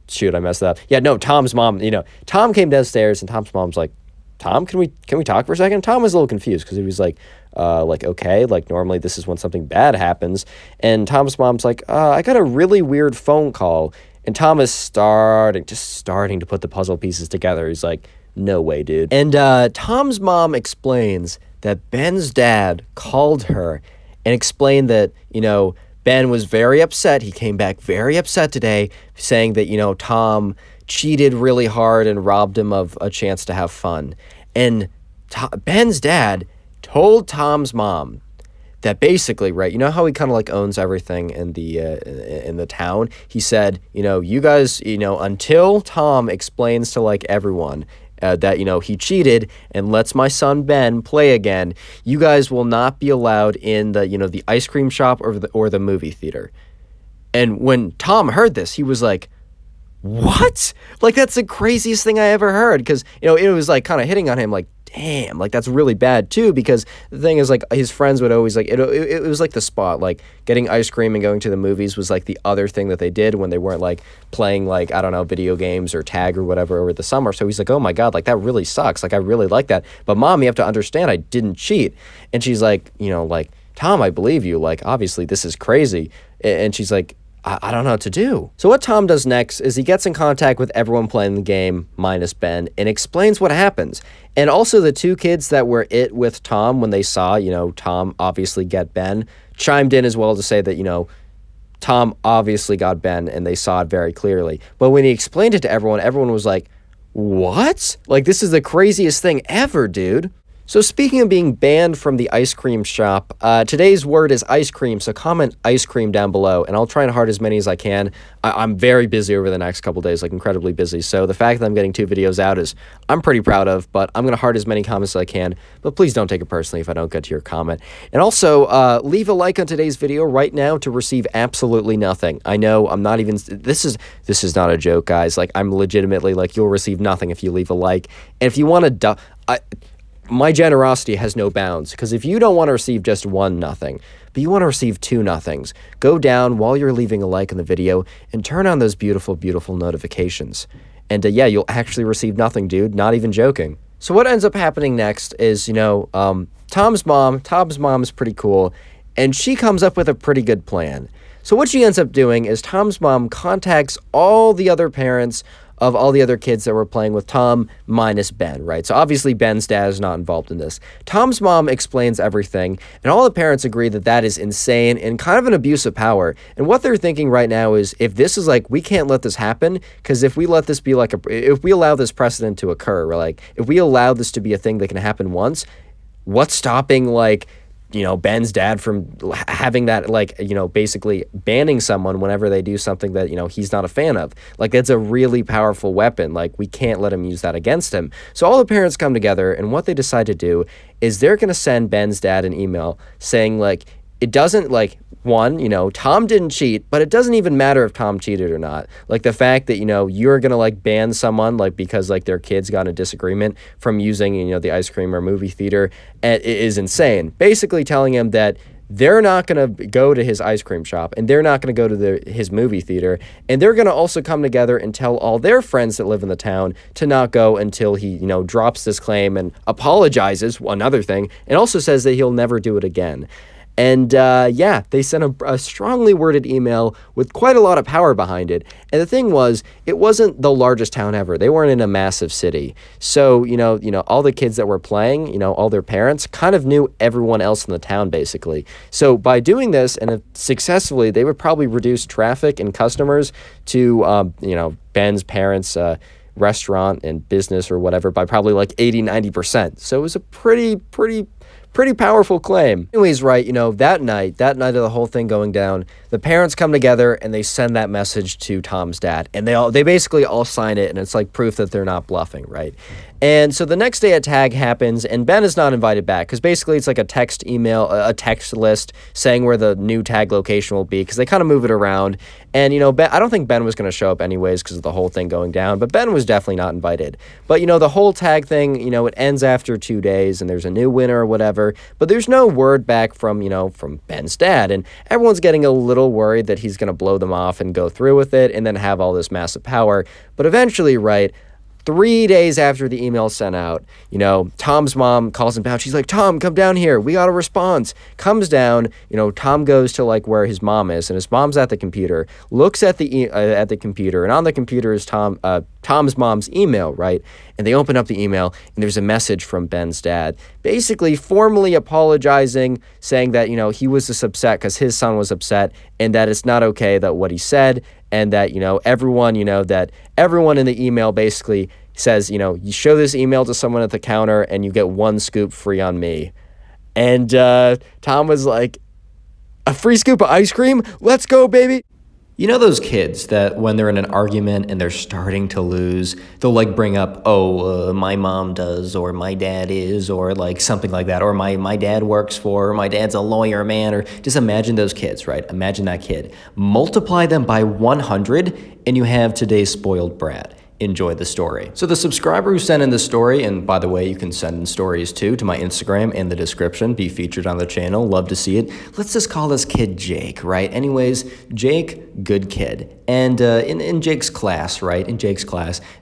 shoot, I messed that up. Yeah, no, Tom's mom, Tom came downstairs, and Tom's mom's like, Tom, can we talk for a second? Tom was a little confused, because he was like, okay, like, normally this is when something bad happens. And Tom's mom's like, I got a really weird phone call. And Tom is starting to put the puzzle pieces together. He's like, no way, dude. And Tom's mom explains that Ben's dad called her and explained that, Ben was very upset. He came back very upset today, saying that, Tom cheated really hard and robbed him of a chance to have fun. And Ben's dad told Tom's mom that basically, right, how he kind of like owns everything in the town. He said, you guys, until Tom explains to like everyone that, he cheated and lets my son Ben play again, you guys will not be allowed in the, the ice cream shop or the movie theater. And when Tom heard this, he was like, what? Like, that's the craziest thing I ever heard. Because, it was like kind of hitting on him like, damn, like, that's really bad too. Because the thing is, like, his friends would always like, it was like the spot, like getting ice cream and going to the movies was like the other thing that they did when they weren't like playing like, I don't know, video games or tag or whatever over the summer. So he's like, oh my God, like, that really sucks. Like, I really like that. But Mom, you have to understand, I didn't cheat. And she's like, like, Tom, I believe you. Like, obviously this is crazy. And she's like, I don't know what to do. So what Tom does next is he gets in contact with everyone playing the game, minus Ben, and explains what happens. And also the 2 kids that were it with Tom when they saw, Tom obviously get Ben, chimed in as well to say that, Tom obviously got Ben, and they saw it very clearly. But when he explained it to everyone was like, what? Like, this is the craziest thing ever, dude. So speaking of being banned from the ice cream shop, today's word is ice cream, so comment ice cream down below, and I'll try and heart as many as I can. I'm very busy over the next couple days, like incredibly busy, so the fact that I'm getting 2 videos out is I'm pretty proud of, but I'm going to heart as many comments as I can, but please don't take it personally if I don't get to your comment. And also, leave a like on today's video right now to receive absolutely nothing. I know I'm not even, this is not a joke, guys. Like, I'm legitimately, like, you'll receive nothing if you leave a like, and if you want to, my generosity has no bounds, because if you don't want to receive just 1 nothing, but you want to receive 2 nothings, go down while you're leaving a like in the video and turn on those beautiful, beautiful notifications. And yeah, you'll actually receive nothing, dude. Not even joking. So what ends up happening next is, you know, Tom's mom is pretty cool, and she comes up with a pretty good plan. So what she ends up doing is Tom's mom contacts all the other parents of all the other kids that were playing with Tom, minus Ben, right? So obviously Ben's dad is not involved in this. Tom's mom explains everything, and all the parents agree that that is insane and kind of an abuse of power. And what they're thinking right now is, if this is like, we can't let this happen, because if we let this be like if we allow this precedent to occur, or like, if we allow this to be a thing that can happen once, what's stopping, like, you know, Ben's dad from having that, like, you know, basically banning someone whenever they do something that, you know, he's not a fan of. Like, that's a really powerful weapon. Like, we can't let him use that against him. So all the parents come together, and what they decide to do is they're going to send Ben's dad an email saying, like, it doesn't, like, one, you know, Tom didn't cheat, but it doesn't even matter if Tom cheated or not. Like, the fact that, you know, you're going to, like, ban someone, like, because, like, their kids got in a disagreement from using, you know, the ice cream or movie theater is insane. Basically telling him that they're not going to go to his ice cream shop, and they're not going to go to his movie theater, and they're going to also come together and tell all their friends that live in the town to not go until he, you know, drops this claim and apologizes, another thing, and also says that he'll never do it again. And yeah, they sent a strongly worded email with quite a lot of power behind it. And the thing was, it wasn't the largest town ever. They weren't in a massive city. So, you know, all the kids that were playing, you know, all their parents kind of knew everyone else in the town, basically. So by doing this, and successfully, they would probably reduce traffic and customers to, you know, Ben's parents' restaurant and business or whatever by probably like 80-90%. So it was a pretty powerful claim. Anyways, right, you know, that night of the whole thing going down, the parents come together and they send that message to Tom's dad, and they basically all sign it, and it's like proof that they're not bluffing, right? And so the next day a tag happens, and Ben is not invited back, because basically it's like a text list saying where the new tag location will be, because they kind of move it around. And, you know, I don't think Ben was going to show up anyways because of the whole thing going down, but Ben was definitely not invited. But, you know, the whole tag thing, you know, it ends after 2 days, and there's a new winner or whatever, but there's no word back from, you know, from Ben's dad, and everyone's getting a little worried that he's going to blow them off and go through with it and then have all this massive power. But eventually, right, 3 days after the email sent out, you know, Tom's mom calls him down. She's like, Tom, come down here. We got a response. Comes down, you know, Tom goes to, like, where his mom is, and his mom's at the computer, looks at the computer, and on the computer is Tom's mom's email, right? And they open up the email, and there's a message from Ben's dad, basically formally apologizing, saying that, you know, he was just upset because his son was upset, and that it's not okay that what he said, and that, you know, everyone in the email basically says, you know, you show this email to someone at the counter and you get 1 scoop free on me. And Tom was like, a free scoop of ice cream? Let's go, baby. You know those kids that when they're in an argument and they're starting to lose, they'll like bring up, my mom does, or my dad is, or like something like that, or my dad works for, or my dad's a lawyer, man, or just imagine those kids, right? Imagine that kid. Multiply them by 100 and you have today's spoiled brat. Enjoy the story. So the subscriber who sent in the story, and by the way, you can send in stories too to my Instagram in the description, be featured on the channel, love to see it. Let's just call this kid Jake, right? Anyways, Jake, good kid. And in Jake's class, right,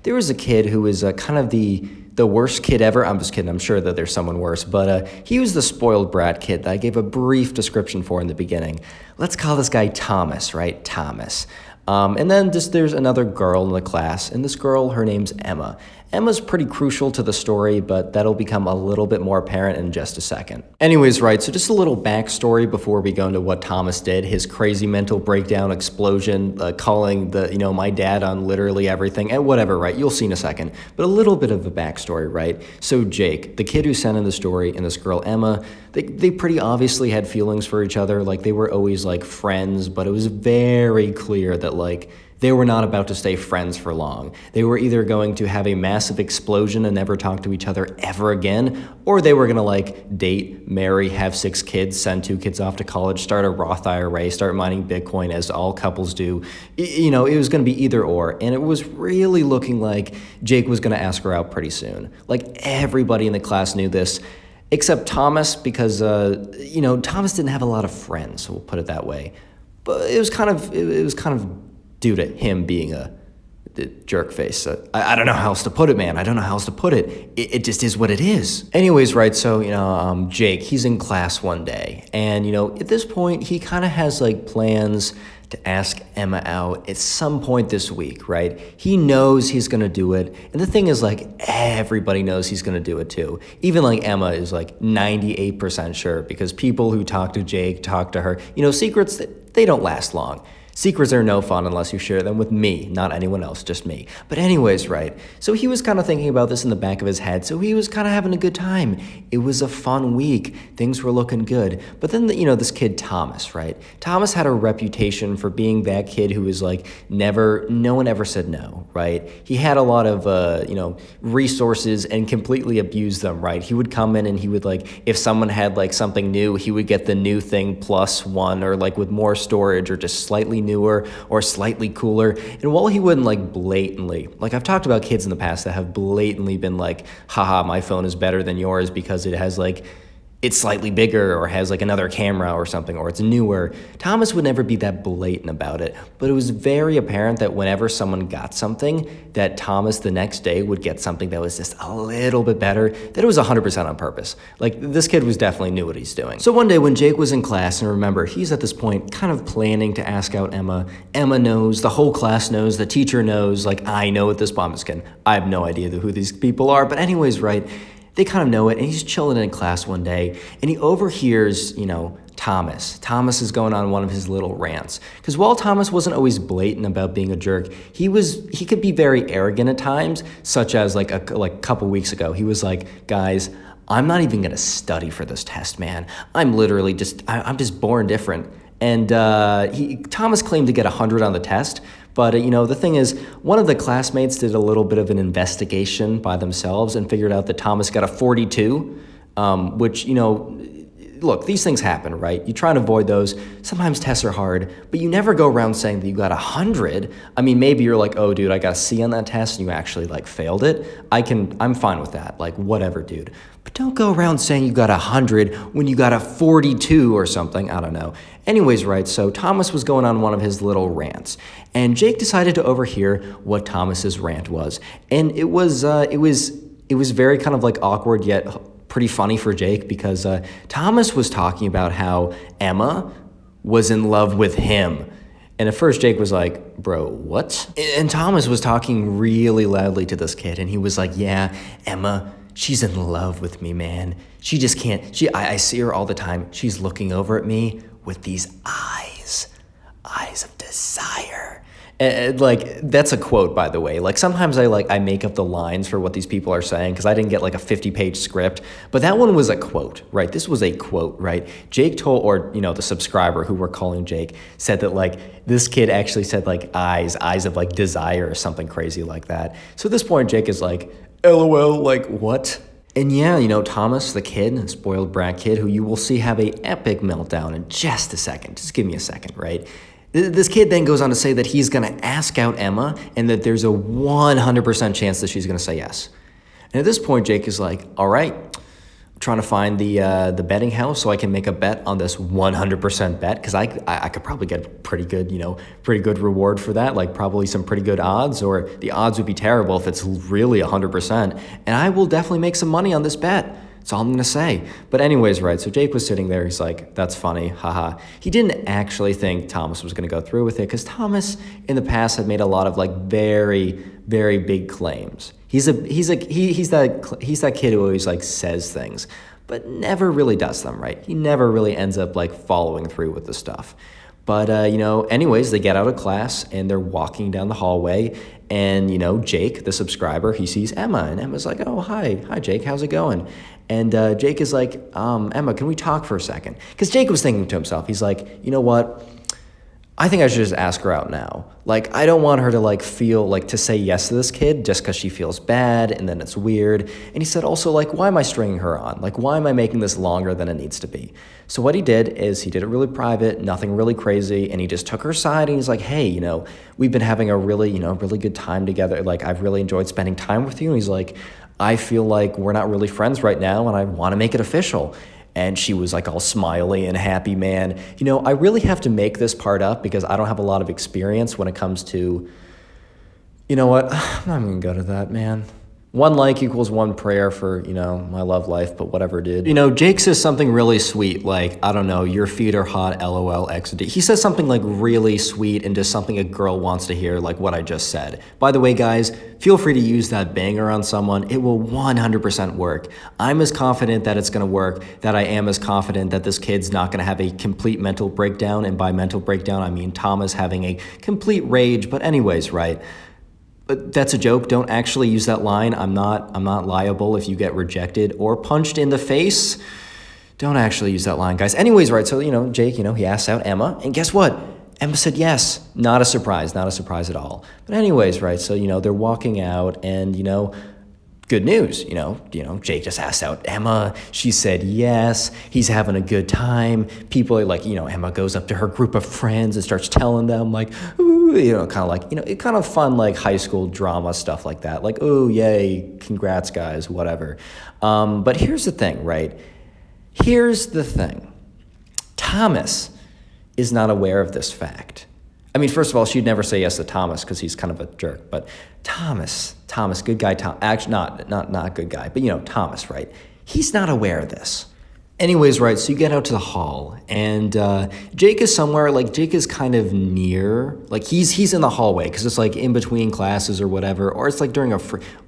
there was a kid who was kind of the worst kid ever. I'm just kidding. I'm sure that there's someone worse, but he was the spoiled brat kid that I gave a brief description for in the beginning. Let's call this guy Thomas, right? Thomas. And then there's another girl in the class, and this girl, her name's Emma. Emma's pretty crucial to the story, but that'll become a little bit more apparent in just a second. Anyways, right, so just a little backstory before we go into what Thomas did, his crazy mental breakdown, explosion, calling my dad on literally everything, and whatever, right, you'll see in a second. But a little bit of a backstory, right? So Jake, the kid who sent in the story, and this girl Emma, they pretty obviously had feelings for each other, like they were always like friends, but it was very clear that like they were not about to stay friends for long. They were either going to have a massive explosion and never talk to each other ever again, or they were gonna like date, marry, have 6 kids, send 2 kids off to college, start a Roth IRA, start mining Bitcoin as all couples do. It was gonna be either or, and it was really looking like Jake was gonna ask her out pretty soon. Like everybody in the class knew this, except Thomas, because Thomas didn't have a lot of friends, so we'll put it that way. But it was kind of due to him being a jerk face. I don't know how else to put it, man. I don't know how else to put it. It just is what it is. Anyways, right, so, Jake, he's in class one day. And, at this point, he kind of has, like, plans to ask Emma out at some point this week, right? He knows he's going to do it. And the thing is, like, everybody knows he's going to do it, too. Even, like, Emma is, like, 98% sure because people who talk to Jake talk to her. Secrets, they don't last long. Secrets are no fun unless you share them with me, not anyone else, just me. But anyways, right, so he was kind of thinking about this in the back of his head, so he was kind of having a good time. It was a fun week. Things were looking good. But then, this kid Thomas, right? Thomas had a reputation for being that kid who was like no one ever said no, right? He had a lot of, resources and completely abused them, right? He would come in and he would like, if someone had like something new, he would get the new thing +1 or like with more storage or just slightly newer or slightly cooler. And while he wouldn't like blatantly, like I've talked about kids in the past that have blatantly been like, haha, my phone is better than yours because it has like, it's slightly bigger or has like another camera or something, or it's newer. Thomas would never be that blatant about it, but it was very apparent that whenever someone got something, that Thomas the next day would get something that was just a little bit better, that it was 100% on purpose. Like this kid was definitely knew what he's doing. So one day when Jake was in class, and remember, he's at this point kind of planning to ask out Emma. Emma knows, the whole class knows, the teacher knows, like I know at this point, I'm just kidding. I have no idea who these people are, but anyways, right? They kind of know it, and he's chilling in class one day, and he overhears, Thomas. Thomas is going on one of his little rants. Because while Thomas wasn't always blatant about being a jerk, he could be very arrogant at times, such as like a couple weeks ago. He was like, guys, I'm not even going to study for this test, man. I'm literally I'm just born different. And Thomas claimed to get 100 on the test. But, the thing is, one of the classmates did a little bit of an investigation by themselves and figured out that Thomas got a 42, which, look, these things happen, right? You try and avoid those. Sometimes tests are hard, but you never go around saying that you got 100. I mean, maybe you're like, oh, dude, I got a C on that test, and you actually, like, failed it. I'm fine with that. Like, whatever, dude. But don't go around saying you got 100 when you got a 42 or something. I don't know. Anyways, right, so Thomas was going on one of his little rants, and Jake decided to overhear what Thomas's rant was. And it was very kind of, like, awkward yet pretty funny for Jake because Thomas was talking about how Emma was in love with him. And at first Jake was like, bro, what? And Thomas was talking really loudly to this kid, and he was like, yeah, Emma, she's in love with me, man. She just can't, I see her all the time. She's looking over at me with these eyes of desire. And like, that's a quote, by the way. Like, sometimes I make up the lines for what these people are saying because I didn't get like a 50-page script. But that one was a quote, right? This was a quote, right? Jake told, or, the subscriber who we're calling Jake said that like, this kid actually said like eyes of like desire or something crazy like that. So at this point, Jake is like, LOL, like what? And yeah, Thomas, the kid, spoiled brat kid, who you will see have a epic meltdown in just a second. Just give me a second, right? This kid then goes on to say that he's going to ask out Emma and that there's a 100% chance that she's going to say yes. And at this point, Jake is like, all right, I'm trying to find the betting house so I can make a bet on this 100% bet because I could probably get a pretty good reward for that, like probably some pretty good odds, or the odds would be terrible if it's really 100%. And I will definitely make some money on this bet. That's all I'm going to say. But anyways, right, so Jake was sitting there. He's like, that's funny, haha. He didn't actually think Thomas was going to go through with it because Thomas in the past had made a lot of like very, very big claims. He's that kid who always like says things, but never really does them, right? He never really ends up like following through with the stuff. But, anyways, they get out of class and they're walking down the hallway. And, Jake, the subscriber, he sees Emma. And Emma's like, oh, hi. Hi, Jake. How's it going? And Jake is like, Emma, can we talk for a second? Because Jake was thinking to himself, he's like, you know what? I think I should just ask her out now. Like, I don't want her to like feel like to say yes to this kid just because she feels bad and then it's weird. And he said also like, why am I stringing her on? Like, why am I making this longer than it needs to be? So what he did is he did it really private, nothing really crazy. And he just took her side and he's like, hey, we've been having a really, really good time together. Like, I've really enjoyed spending time with you. And he's like, I feel like we're not really friends right now and I want to make it official. And she was like all smiley and happy, man. I really have to make this part up because I don't have a lot of experience when it comes to, you know what? I'm not even going to go to that, man. One like equals one prayer for, my love life, but whatever, dude. Jake says something really sweet, like, I don't know, your feet are hot, LOL, XD. He says something like really sweet and just something a girl wants to hear, like what I just said. By the way, guys, feel free to use that banger on someone. It will 100% work. I'm as confident that it's going to work that I am as confident that this kid's not going to have a complete mental breakdown. And by mental breakdown, I mean Thomas having a complete rage. But anyways, right? But that's a joke. Don't actually use that line. I'm not liable if you get rejected or punched in the face. Don't actually use that line, guys. Anyways, right, so, Jake, he asks out Emma, and guess what? Emma said yes. Not a surprise at all. But anyways, right, so, they're walking out, and, good news, Jake just asked out Emma. She said yes. He's having a good time. People are like, Emma goes up to her group of friends and starts telling them like, ooh, kind of like, it kind of fun like high school drama stuff like that. Like, oh, yay, congrats, guys, whatever. But here's the thing, right? Here's the thing. Thomas is not aware of this fact. I mean, first of all, she'd never say yes to Thomas because he's kind of a jerk. But Thomas, good guy, actually not good guy, but Thomas, right? He's not aware of this. Anyways, right, so you get out to the hall, and Jake is somewhere, like, Jake is kind of near, like, he's in the hallway, because it's, like, in between classes or whatever, or it's, like, during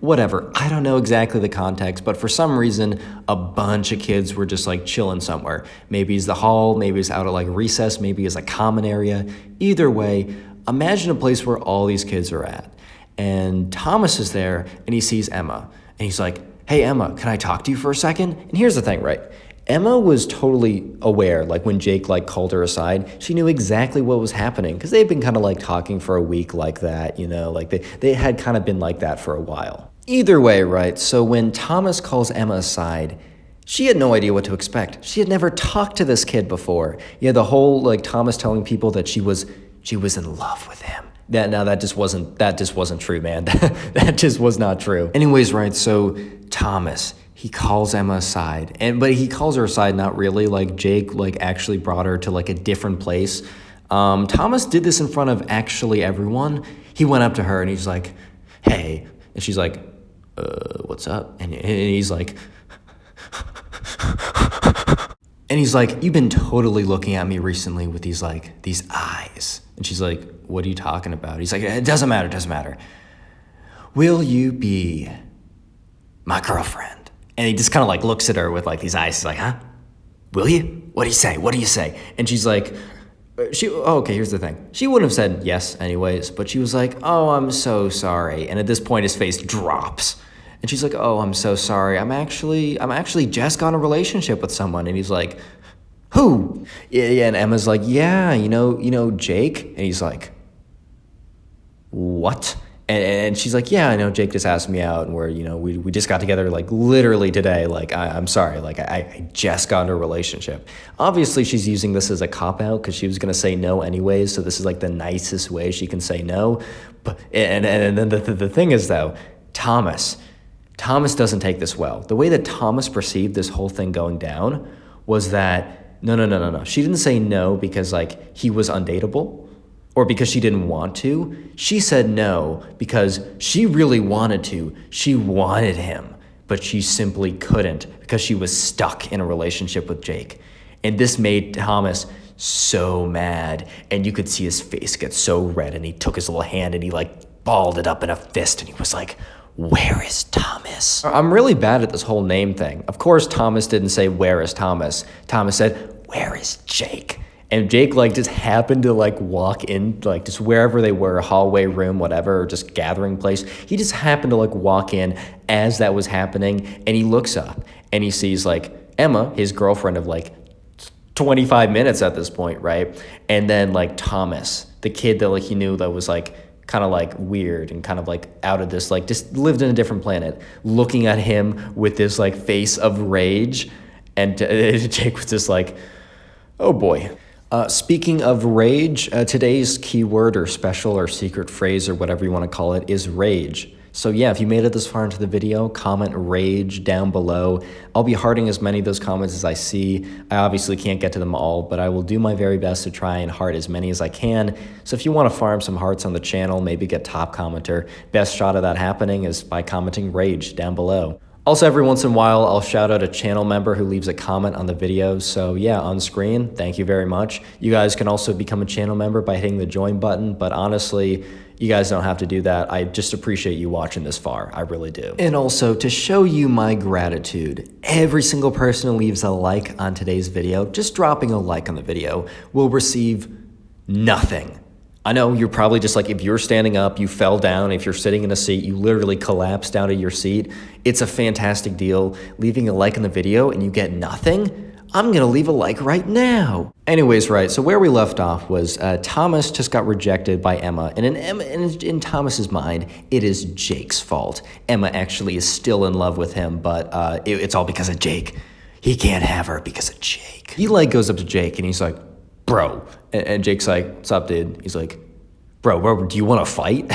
whatever. I don't know exactly the context, but for some reason, a bunch of kids were just, like, chilling somewhere. Maybe it's the hall, maybe it's out at, like, recess, maybe it's a common area. Either way, imagine a place where all these kids are at, and Thomas is there, and he sees Emma, and he's like, hey, Emma, can I talk to you for a second? And here's the thing, right? Emma was totally aware, like when Jake like called her aside, she knew exactly what was happening because they've been kind of like talking for a week like that, like they had kind of been like that for a while. Either way, right, so when Thomas calls Emma aside, she had no idea what to expect. She had never talked to this kid before. The whole like Thomas telling people that she was in love with him. That just wasn't true, man. That just was not true. Anyways, right, so Thomas, he calls Emma aside, but he calls her aside not really, like Jake like actually brought her to like a different place. Thomas did this in front of actually everyone. He went up to her and he's like, hey, and she's like, what's up? And he's like, you've been totally looking at me recently with these eyes. And she's like, what are you talking about? He's like, it doesn't matter. Will you be my girlfriend? And he just kind of like looks at her with like these eyes. He's like, huh? Will you? What do you say? And she's like, okay, here's the thing. She wouldn't have said yes anyways, but she was like, oh, I'm so sorry. And at this point, his face drops. And she's like, oh, I'm so sorry. I'm actually just got in a relationship with someone. And he's like, who? Yeah. And Emma's like, yeah, Jake. And he's like, what? And she's like, yeah, I know Jake just asked me out and we just got together like literally today. Like, I'm sorry. Like I just got in a relationship. Obviously she's using this as a cop out because she was going to say no anyways. So this is like the nicest way she can say no. But, and then the thing is though, Thomas doesn't take this well. The way that Thomas perceived this whole thing going down was that, no. She didn't say no because like he was undateable. Or because she didn't want to. She said no because she really wanted to. She wanted him, but she simply couldn't because she was stuck in a relationship with Jake. And this made Thomas so mad. And you could see his face get so red. And he took his little hand and he like balled it up in a fist. And he was like, where is Thomas? I'm really bad at this whole name thing. Of course, Thomas didn't say, where is Thomas? Thomas said, where is Jake? And Jake, like, just happened to, like, walk in, like, just wherever they were, hallway, room, whatever, or just gathering place. He just happened to, like, walk in as that was happening, and he looks up, and he sees, like, Emma, his girlfriend of, like, 25 minutes at this point, right? And then, like, Thomas, the kid that, like, he knew that was, like, kind of, like, weird and kind of, like, out of this, like, just lived in a different planet, looking at him with this, like, face of rage, and Jake was just like, oh, boy. Speaking of rage, today's keyword or special or secret phrase or whatever you want to call it is rage. So yeah, if you made it this far into the video, comment rage down below. I'll be hearting as many of those comments as I see. I obviously can't get to them all, but I will do my very best to try and heart as many as I can. So if you want to farm some hearts on the channel, maybe get top commenter, best shot of that happening is by commenting rage down below. Also, every once in a while, I'll shout out a channel member who leaves a comment on the video. So yeah, on screen, thank you very much. You guys can also become a channel member by hitting the join button, but honestly, you guys don't have to do that. I just appreciate you watching this far. I really do. And also, to show you my gratitude, every single person who leaves a like on today's video, just dropping a like on the video, will receive nothing. I know you're probably just like, if you're standing up, you fell down, if you're sitting in a seat, you literally collapsed down to your seat. It's a fantastic deal. Leaving a like on the video and you get nothing? I'm gonna leave a like right now. Anyways, right, so where we left off was Thomas just got rejected by Emma, and in Thomas's mind, it is Jake's fault. Emma actually is still in love with him, but it's all because of Jake. He can't have her because of Jake. He like goes up to Jake and he's like, bro. And Jake's like, what's up, dude? He's like, bro, do you want to fight?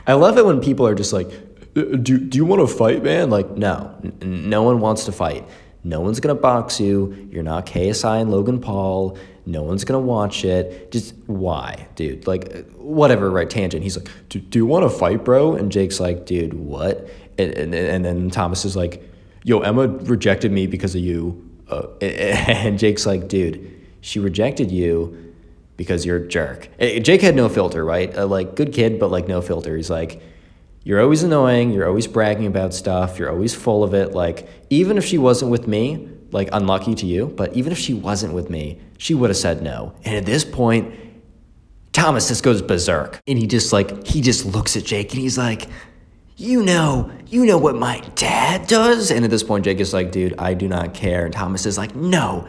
I love it when people are just like, do you want to fight, man? Like, no one wants to fight. No one's going to box you. You're not KSI and Logan Paul. No one's going to watch it. Just why, dude? Like, whatever, right, tangent. He's like, do you want to fight, bro? And Jake's like, dude, what? And then Thomas is like, yo, Emma rejected me because of you. And Jake's like, dude, she rejected you because you're a jerk. Jake had no filter, right? Like, good kid, but like no filter. He's like, you're always annoying. You're always bragging about stuff. You're always full of it. Like, even if she wasn't with me, like, unlucky to you, but even if she wasn't with me, she would have said no. And at this point, Thomas just goes berserk. And he just looks at Jake and he's like, you know what my dad does? And at this point, Jake is like, dude, I do not care. And Thomas is like, no,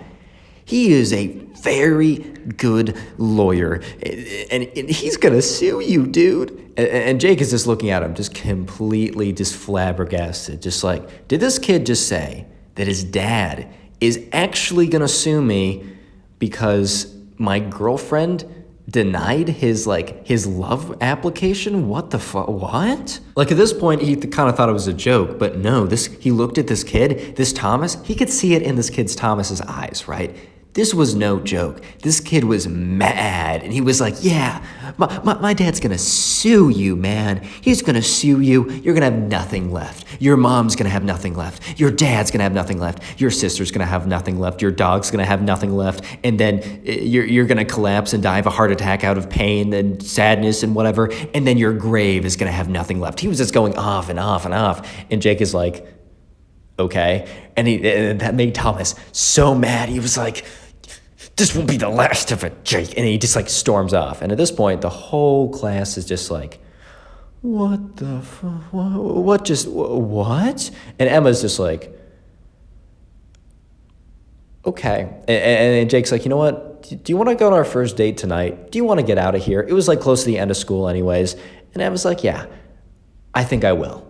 he is a very good lawyer, and he's gonna sue you, dude. And Jake is just looking at him, just completely just flabbergasted, just like, did this kid just say that his dad is actually gonna sue me because my girlfriend denied his love application? What the fuck? What? Like, at this point, he kind of thought it was a joke, but no, he looked at this kid, this Thomas, he could see it in this kid's Thomas's eyes, right? This was no joke. This kid was mad, and he was like, yeah, my dad's gonna sue you, man. He's gonna sue you. You're gonna have nothing left. Your mom's gonna have nothing left. Your dad's gonna have nothing left. Your sister's gonna have nothing left. Your dog's gonna have nothing left. And then you're gonna collapse and die of a heart attack out of pain and sadness and whatever. And then your grave is gonna have nothing left. He was just going off and off and off. And Jake is like, okay. And that made Thomas so mad. He was like, this will be the last of it, Jake. And he just like storms off. And at this point, the whole class is just like, what the fuck? What? And Emma's just like, okay. And Jake's like, you know what? Do you want to go on our first date tonight? Do you want to get out of here? It was like close to the end of school anyways. And Emma's like, yeah, I think I will.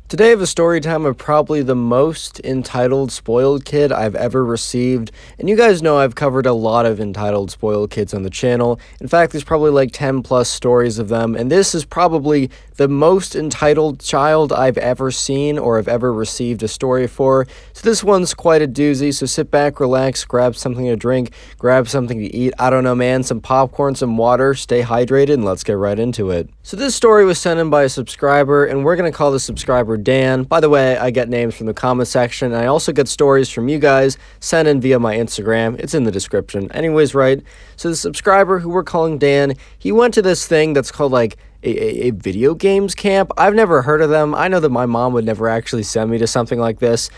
Today I have a story time of probably the most entitled spoiled kid I've ever received, and you guys know I've covered a lot of entitled spoiled kids on the channel. In fact, there's probably like 10 plus stories of them, and this is probably the most entitled child I've ever seen or have ever received a story for. So this one's quite a doozy, so sit back, relax, grab something to drink, grab something to eat, I don't know man, some popcorn, some water, stay hydrated, and let's get right into it. So this story was sent in by a subscriber, and we're going to call the subscriber Dan. By the way, I get names from the comment section, and I also get stories from you guys sent in via my Instagram. It's in the description. Anyways, right, so the subscriber who we're calling Dan, he went to this thing that's called like, a video games camp. I've never heard of them. I know that my mom would never actually send me to something like this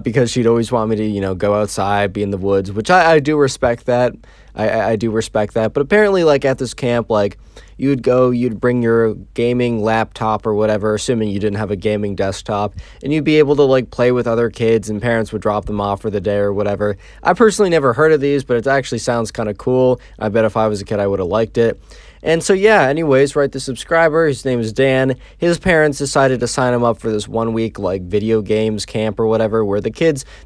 because she'd always want me to, go outside, be in the woods, which I do respect that. I do respect that. But apparently, like, at this camp, like, you'd bring your gaming laptop or whatever, assuming you didn't have a gaming desktop, and you'd be able to, like, play with other kids, and parents would drop them off for the day or whatever. I personally never heard of these, but it actually sounds kind of cool. I bet if I was a kid, I would have liked it. And so, yeah, anyways, right, the subscriber, his name is Dan, his parents decided to sign him up for this 1 week, like, video games camp or whatever, where the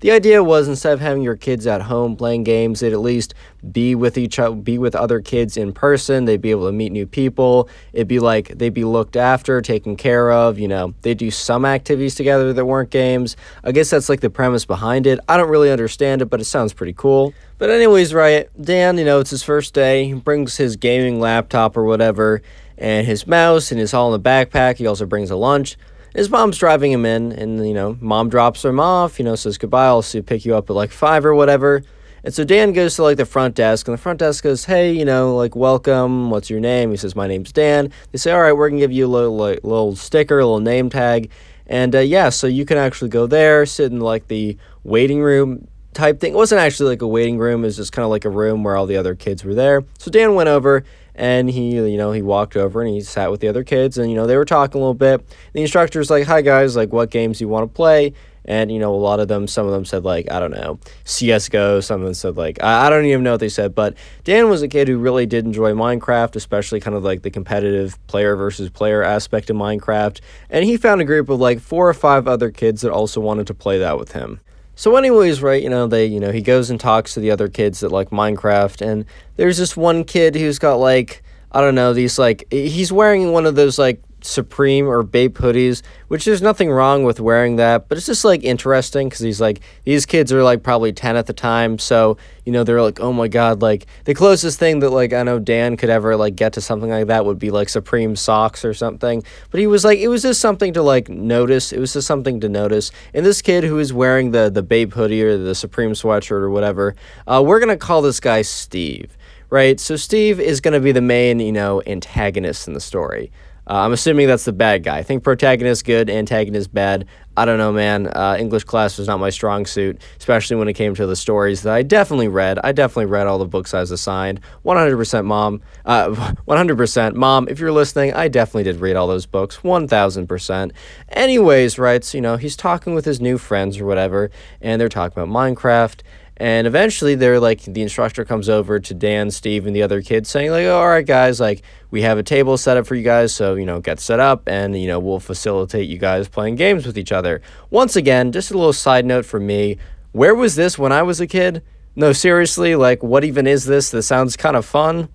idea was, instead of having your kids at home playing games, they'd at least be with other kids in person. They'd be able to meet new people. It'd be like they'd be looked after, taken care of. They'd do some activities together that weren't games. I guess that's like the premise behind it. I don't really understand it, but it sounds pretty cool. But anyways, right, Dan, it's his first day. He brings his gaming laptop or whatever, and his mouse, and it's all in the backpack. He also brings a lunch. His mom's driving him in, and, mom drops him off, says goodbye. I'll pick you up at like 5 or whatever. And so Dan goes to, like, the front desk, and the front desk goes, hey, like, welcome, what's your name? He says, my name's Dan. They say, all right, we're going to give you a little sticker, a little name tag. And, yeah, so you can actually go there, sit in, like, the waiting room type thing. It wasn't actually, like, a waiting room. It was just kind of like a room where all the other kids were there. So Dan went over, and he walked over, and he sat with the other kids, and, they were talking a little bit. The instructor's like, hi, guys, like, what games do you want to play? And, some of them said, like, I don't know, CSGO. Some of them said, like, I don't even know what they said. But Dan was a kid who really did enjoy Minecraft, especially kind of like the competitive player versus player aspect of Minecraft. And he found a group of, like, 4 or 5 other kids that also wanted to play that with him. So anyways, right, he goes and talks to the other kids that like Minecraft. And there's this one kid who's got, like, I don't know, he's wearing one of those, like, Supreme or Bape hoodies, which there's nothing wrong with wearing that, but it's just, like, interesting because these kids are, like, probably 10 at the time, so, they're like, oh my god, like, the closest thing that, like, I know Dan could ever, like, get to something like that would be, like, Supreme socks or something, but he was like, it was just something to, like, notice. It was just something to notice. And this kid who is wearing the Bape hoodie or the Supreme sweatshirt or whatever, we're gonna call this guy Steve, right? So Steve is gonna be the main, antagonist in the story. I'm assuming that's the bad guy. I think protagonist good, antagonist bad. I don't know, man. English class was not my strong suit, especially when it came to the stories that I definitely read. I definitely read all the books I was assigned. 100% mom. 100% mom, if you're listening, I definitely did read all those books. 1000%. Anyways, right, so, he's talking with his new friends or whatever, and they're talking about Minecraft. And eventually, the instructor comes over to Dan, Steve, and the other kids saying, like, all right, guys, like, we have a table set up for you guys, so, get set up, and, we'll facilitate you guys playing games with each other. Once again, just a little side note for me, where was this when I was a kid? No, seriously, like, what even is this? This sounds kind of fun.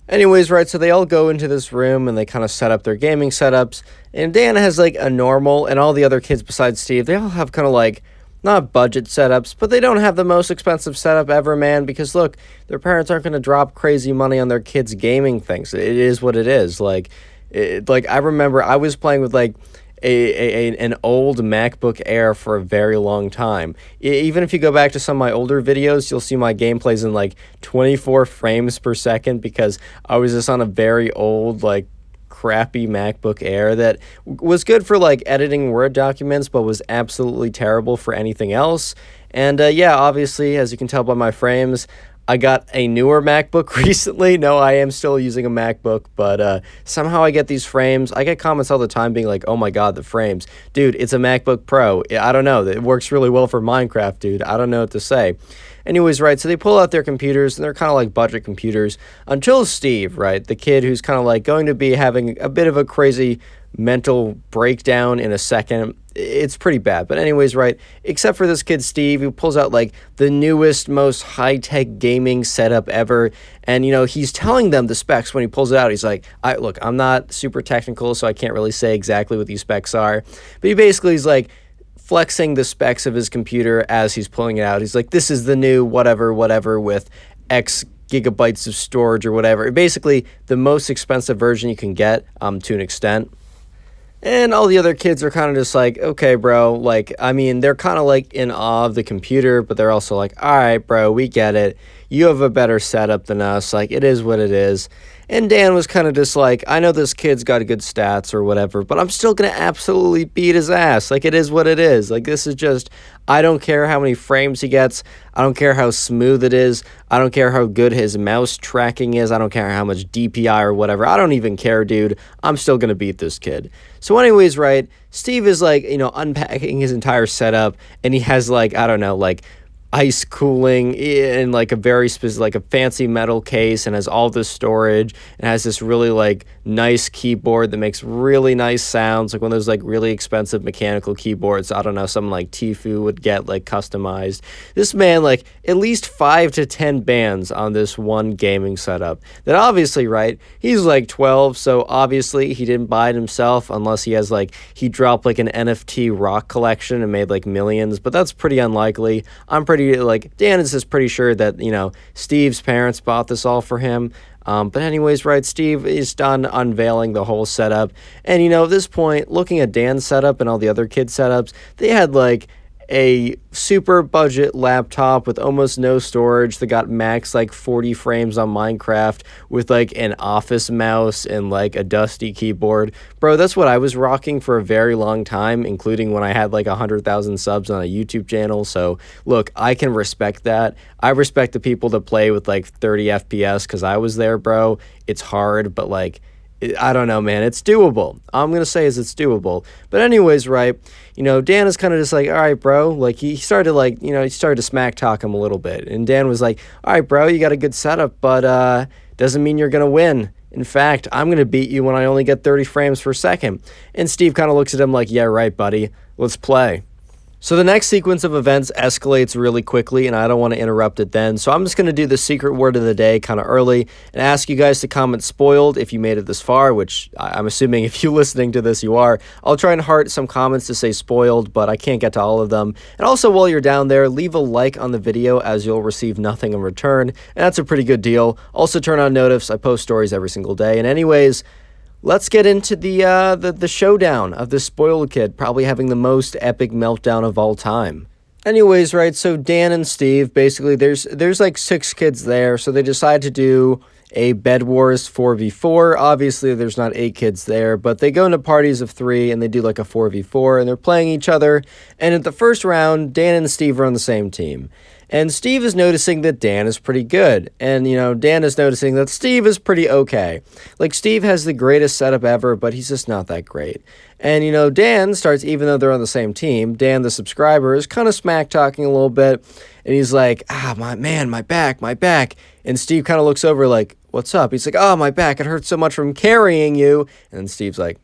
Anyways, right, so they all go into this room, and they kind of set up their gaming setups, and Dan has, like, a normal, and all the other kids besides Steve, they all have kind of, like, not budget setups, but they don't have the most expensive setup ever, man, because look, their parents aren't going to drop crazy money on their kids' gaming things. It is what it is. Like I remember I was playing with, like, an old MacBook Air for a very long time. Even if you go back to some of my older videos, you'll see my gameplays in, like, 24 frames per second because I was just on a very old, like, crappy MacBook Air that was good for, like, editing Word documents, but was absolutely terrible for anything else. And yeah, obviously, as you can tell by my frames, I got a newer MacBook recently. No, I am still using a MacBook, but somehow I get these frames. I get comments all the time being like, oh my god, the frames. Dude, it's a MacBook Pro. I don't know. It works really well for Minecraft, dude. I don't know what to say. Anyways, right, so they pull out their computers, and they're kind of like budget computers, until Steve, right, the kid who's kind of like going to be having a bit of a crazy mental breakdown in a second. It's pretty bad. But anyways, right, except for this kid, Steve, who pulls out, like, the newest, most high-tech gaming setup ever, and, he's telling them the specs when he pulls it out. He's like, look, I'm not super technical, so I can't really say exactly what these specs are, but he basically is like, flexing the specs of his computer as he's pulling it out. He's like, this is the new whatever with X gigabytes of storage or whatever. Basically, the most expensive version you can get to an extent. And all the other kids are kind of just like, okay, bro. Like, I mean, they're kind of like in awe of the computer, but they're also like, all right, bro, we get it. you have a better setup than us. Like, it is what it is. And Dan was kind of just like, I know this kid's got good stats or whatever, but I'm still going to absolutely beat his ass. Like, it is what it is. Like, this is just, I don't care how many frames he gets. I don't care how smooth it is. I don't care how good his mouse tracking is. I don't care how much DPI or whatever. I don't even care, dude. I'm still going to beat this kid. So anyways, right, Steve is like, unpacking his entire setup, and he has like, I don't know, like ice cooling in like a very specific, like a fancy metal case, and has all this storage, and has this really like nice keyboard that makes really nice sounds, like one of those like really expensive mechanical keyboards. I don't know, something like Tfue would get like customized. This man, like at least 5 to 10 bands on this one gaming setup that obviously, right, he's like 12, so obviously he didn't buy it himself, unless he has like, he dropped like an NFT rock collection and made like millions, but that's pretty unlikely. Dan is just pretty sure that, Steve's parents bought this all for him. But anyways, right, Steve is done unveiling the whole setup. And, at this point, looking at Dan's setup and all the other kids' setups, they had like a super budget laptop with almost no storage that got max like 40 frames on Minecraft with like an office mouse and like a dusty keyboard. Bro, that's what I was rocking for a very long time, including when I had like 100,000 subs on a YouTube channel. So look, I can respect that. I respect the people that play with like 30 FPS because I was there, bro. It's hard, but like, I don't know, man. It's doable. All I'm going to say is it's doable. But anyways, right, Dan is kind of just like, all right, bro. Like, he started like, he started to smack talk him a little bit. And Dan was like, all right, bro, you got a good setup, but doesn't mean you're going to win. In fact, I'm going to beat you when I only get 30 frames per second. And Steve kind of looks at him like, yeah, right, buddy. Let's play. So the next sequence of events escalates really quickly, and I don't want to interrupt it then. So I'm just going to do the secret word of the day kind of early and ask you guys to comment spoiled if you made it this far, which I'm assuming if you're listening to this, you are. I'll try and heart some comments to say spoiled, but I can't get to all of them. And also, while you're down there, leave a like on the video as you'll receive nothing in return, and that's a pretty good deal. Also, turn on notifs. I post stories every single day. And anyways, let's get into the showdown of this spoiled kid, probably having the most epic meltdown of all time. Anyways, right, so Dan and Steve, basically, there's like 6 kids there, so they decide to do a Bed Wars 4v4. Obviously, there's not 8 kids there, but they go into parties of 3, and they do like a 4v4, and they're playing each other, and at the first round, Dan and Steve are on the same team. And Steve is noticing that Dan is pretty good. And, Dan is noticing that Steve is pretty okay. Like, Steve has the greatest setup ever, but he's just not that great. And, Dan starts, even though they're on the same team, Dan, the subscriber, is kind of smack-talking a little bit. And he's like, my back. And Steve kind of looks over like, what's up? He's like, oh, my back. It hurts so much from carrying you. And then Steve's like,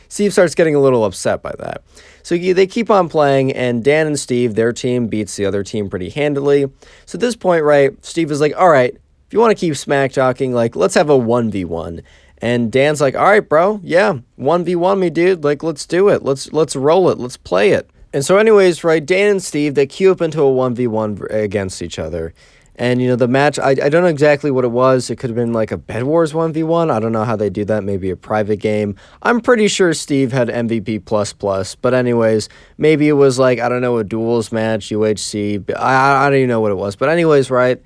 Steve starts getting a little upset by that. So they keep on playing, and Dan and Steve, their team, beats the other team pretty handily. So at this point, right, Steve is like, all right, if you want to keep smack talking, like, let's have a 1v1. And Dan's like, all right, bro, yeah, 1v1 me, dude. Like, let's do it. Let's roll it. Let's play it. And so anyways, right, Dan and Steve, they queue up into a 1v1 against each other. And, the match, I don't know exactly what it was. It could have been like a Bed Wars 1v1. I don't know how they do that. Maybe a private game. I'm pretty sure Steve had MVP++. But anyways, maybe it was like, I don't know, a duels match, UHC. I don't even know what it was. But anyways, right,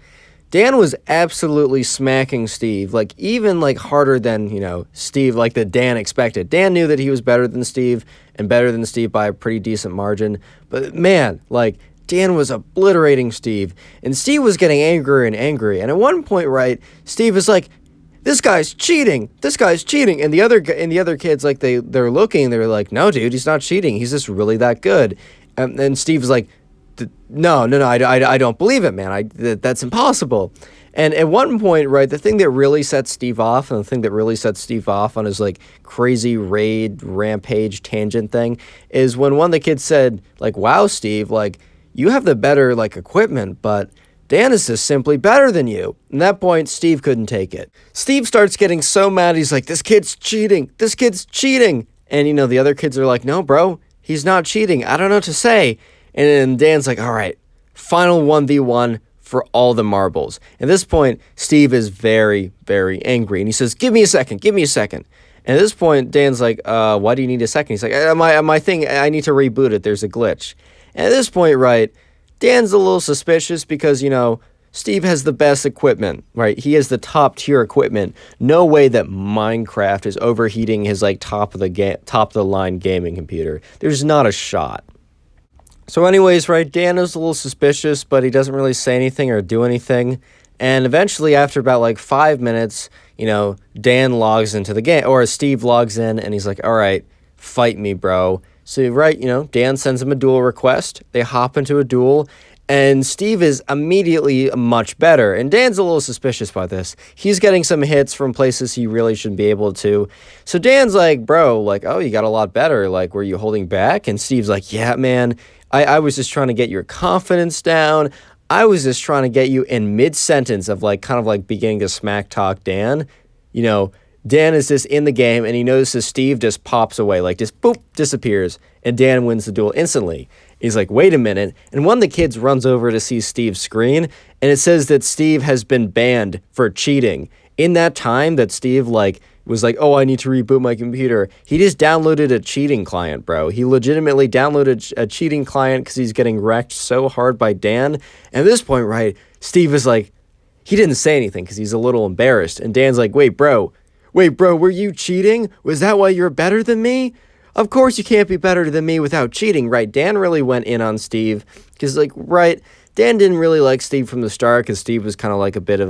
Dan was absolutely smacking Steve. Like, even like harder than, Steve, like that Dan expected. Dan knew that he was better than Steve, and better than Steve by a pretty decent margin. But man, like, Dan was obliterating Steve, and Steve was getting angrier and angry. And at one point, right, Steve is like, "This guy's cheating. This guy's cheating." And the other kids, like they're looking, they're like, "No, dude, he's not cheating. He's just really that good." And Steve's like, "No, I don't believe it, man. That's impossible." And at one point, right, the thing that really sets Steve off, and the thing that really sets Steve off on his like crazy raid rampage tangent thing, is when one of the kids said, like, "Wow, Steve, like, you have the better, like, equipment, but Dan is just simply better than you." At that point, Steve couldn't take it. Steve starts getting so mad, he's like, "This kid's cheating. This kid's cheating." And, the other kids are like, "No, bro, he's not cheating. I don't know what to say." And then Dan's like, "All right, final 1v1 for all the marbles." At this point, Steve is very, very angry. And he says, give me a second. And at this point, Dan's like, why do you need a second? He's like, my thing, I need to reboot it. There's a glitch. And at this point, right, Dan's a little suspicious because, Steve has the best equipment, right? He has the top tier equipment. No way that Minecraft is overheating his like top of the line gaming computer. There's not a shot. So anyways, right, Dan is a little suspicious, but he doesn't really say anything or do anything. And eventually, after about like 5 minutes, Dan logs into the game, or Steve logs in, and he's like, all right, fight me, bro. So, right, Dan sends him a duel request. They hop into a duel, and Steve is immediately much better. And Dan's a little suspicious by this. He's getting some hits from places he really shouldn't be able to. So Dan's like, bro, like, oh, you got a lot better. Like, were you holding back? And Steve's like, yeah, man, I was just trying to get your confidence down. I was just trying to get you in mid-sentence of like kind of like beginning to smack talk Dan. Dan is just in the game and he notices Steve just pops away, like just boop, disappears. And Dan wins the duel instantly. He's like, wait a minute. And one of the kids runs over to see Steve's screen and it says that Steve has been banned for cheating. In that time that Steve was like, oh, I need to reboot my computer. He just downloaded a cheating client, bro. He legitimately downloaded a cheating client because he's getting wrecked so hard by Dan. And at this point, right, Steve is like, he didn't say anything because he's a little embarrassed. And Dan's like, wait, bro, were you cheating? Was that why you're better than me? Of course you can't be better than me without cheating, right? Dan really went in on Steve because, Dan didn't really like Steve from the start because Steve was kind of like a bit of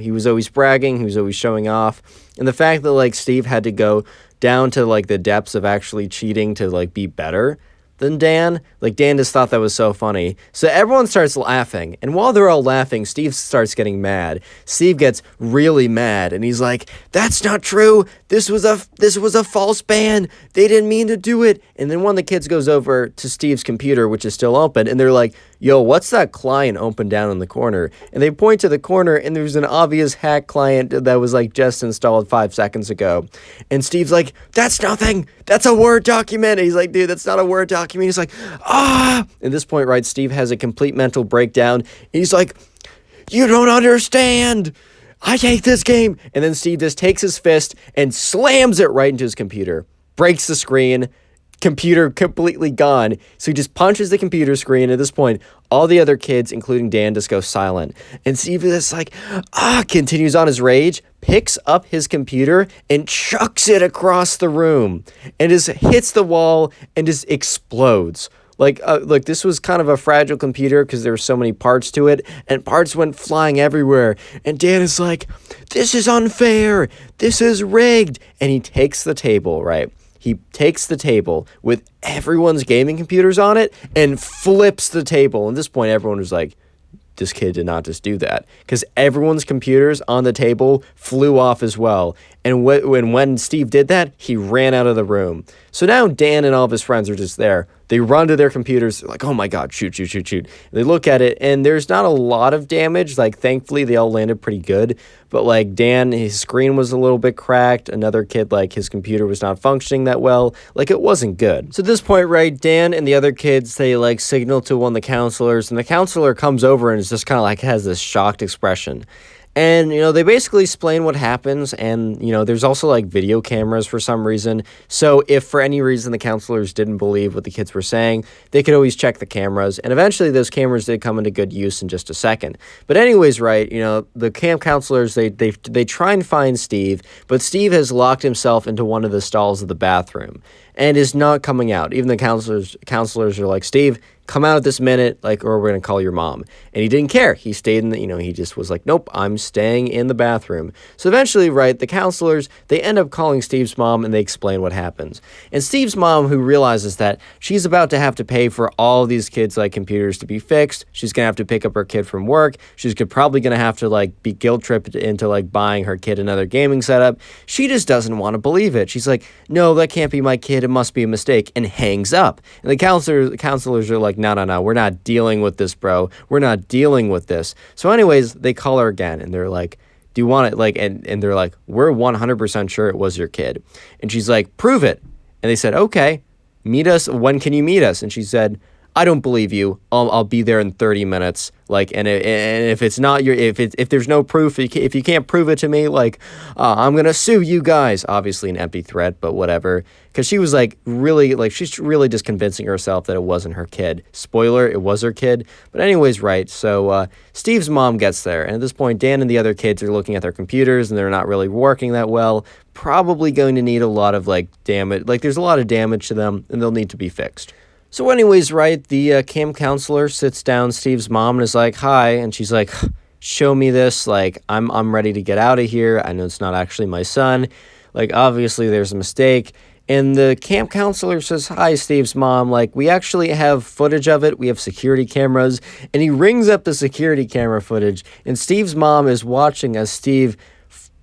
he was always bragging, he was always showing off. And the fact that Steve had to go down to the depths of actually cheating to be better than Dan, Dan just thought that was so funny. So everyone starts laughing. And while they're all laughing, Steve starts getting mad. Steve gets really mad and he's like, that's not true. This was a false ban. They didn't mean to do it. And then one of the kids goes over to Steve's computer, which is still open, and they're like, yo, what's that client open down in the corner? And they point to the corner, and there's an obvious hack client that was just installed 5 seconds ago. And Steve's like, that's nothing. That's a Word document. And he's like, dude, that's not a Word document. He's like, ah. At this point, right, Steve has a complete mental breakdown. He's like, you don't understand. I hate this game. And then Steve just takes his fist and slams it right into his computer. Breaks the screen. Computer completely gone. So he just punches the computer screen. At this point, all the other kids, including Dan, just go silent. And Steve is continues on his rage, picks up his computer and chucks it across the room and just hits the wall and just explodes. This was kind of a fragile computer because there were so many parts to it, and parts went flying everywhere. And Dan is like, this is unfair. This is rigged. And he takes the table, right? He takes the table with everyone's gaming computers on it and flips the table. At this point, everyone was like, this kid did not just do that, because everyone's computers on the table flew off as well. And when Steve did that, he ran out of the room. So now Dan and all of his friends are just there. They run to their computers. They're like, oh my God, shoot. They look at it, and there's not a lot of damage. Thankfully, they all landed pretty good. But Dan, his screen was a little bit cracked. Another kid, his computer was not functioning that well. It wasn't good. So at this point, right, Dan and the other kids, they signal to one of the counselors, and the counselor comes over and is just kind of has this shocked expression. And, they basically explain what happens, and, there's also, video cameras for some reason. So if for any reason the counselors didn't believe what the kids were saying, they could always check the cameras. And eventually those cameras did come into good use in just a second. But anyways, right, the camp counselors, they try and find Steve, but Steve has locked himself into one of the stalls of the bathroom and is not coming out. Even the counselors are like, Steve, come out at this minute, or we're going to call your mom. And he didn't care. He stayed in the, he just was like, nope, I'm staying in the bathroom. So eventually, right, the counselors, they end up calling Steve's mom and they explain what happens. And Steve's mom, who realizes that she's about to have to pay for all these kids' computers to be fixed, she's going to have to pick up her kid from work, she's probably going to have to be guilt-tripped into buying her kid another gaming setup. She just doesn't want to believe it. She's like, no, that can't be my kid, it must be a mistake, and hangs up. And the counselors are like, no, we're not dealing with this, bro. We're not dealing with this. So anyways, they call her again, and they're like, do you want it? And they're like, we're 100% sure it was your kid. And she's like, prove it. And they said, okay, meet us. When can you meet us? And she said, I don't believe you. I'll be there in 30 minutes. Like, and if it's not if there's no proof, if you can't prove it to me, like, I'm gonna sue you guys. Obviously an empty threat, but whatever. Because she was like really, like, she's really just convincing herself that it wasn't her kid. Spoiler, it was her kid. But anyways, right. So Steve's mom gets there, and at this point, Dan and the other kids are looking at their computers, and they're not really working that well. Probably going to need a lot of like damage. Like, there's a lot of damage to them, and they'll need to be fixed. So anyways, right, the camp counselor sits down Steve's mom and is like, hi, and she's like, show me this, like, I'm ready to get out of here. I know it's not actually my son. Like, obviously there's a mistake. And the camp counselor says, hi, Steve's mom, like, we actually have footage of it. We have security cameras. And he rings up the security camera footage, and Steve's mom is watching as Steve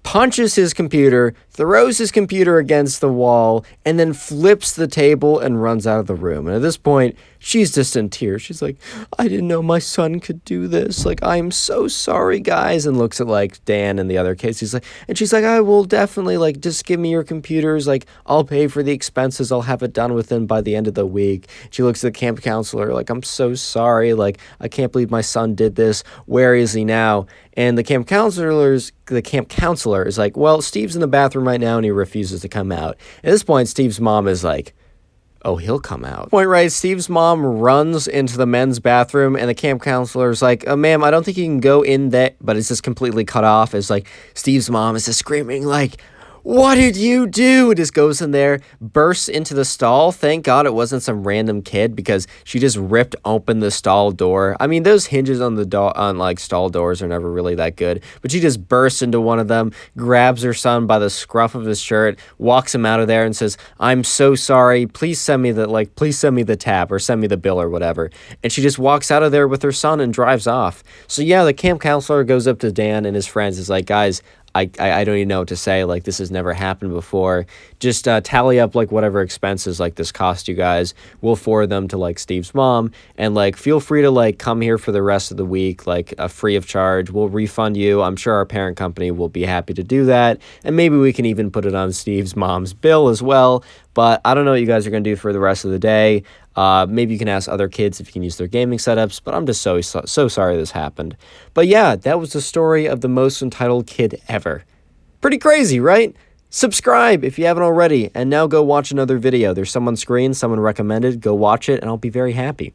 punches his computer, throws his computer against the wall, and then flips the table and runs out of the room. And at this point, she's just in tears. She's like, I didn't know my son could do this. Like, I'm so sorry, guys. And looks at, like, Dan and the other kids. She's like, I will definitely, like, just give me your computers. Like, I'll pay for the expenses. I'll have it done with them by the end of the week. She looks at the camp counselor, like, I'm so sorry. Like, I can't believe my son did this. Where is he now? And the camp counselor is like, well, Steve's in the bathroom right now, and he refuses to come out. At this point, Steve's mom is like, oh, he'll come out. Point right, Steve's mom runs into the men's bathroom, and the camp counselor is like, ma'am, I don't think you can go in there, but it's just completely cut off. It's like, Steve's mom is just screaming, like, what did you do? Just goes in there, bursts into the stall. Thank God it wasn't some random kid, because she just ripped open the stall door. I mean, those hinges on like stall doors are never really that good, but she just bursts into one of them, grabs her son by the scruff of his shirt, walks him out of there and says, I'm so sorry. Please send me the tab, or send me the bill, or whatever. And she just walks out of there with her son and drives off. So yeah, the camp counselor goes up to Dan and his friends, is like, guys, I don't even know what to say. Like, this has never happened before. Just tally up, like, whatever expenses, like, this cost you guys. We'll forward them to, like, Steve's mom. And, like, feel free to, like, come here for the rest of the week, like, free of charge. We'll refund you. I'm sure our parent company will be happy to do that. And maybe we can even put it on Steve's mom's bill as well. But I don't know what you guys are going to do for the rest of the day. Maybe you can ask other kids if you can use their gaming setups, but I'm just so sorry this happened. But yeah, that was the story of the most entitled kid ever. Pretty crazy, right? Subscribe if you haven't already, and now go watch another video. There's some on screen, someone recommended. Go watch it, and I'll be very happy.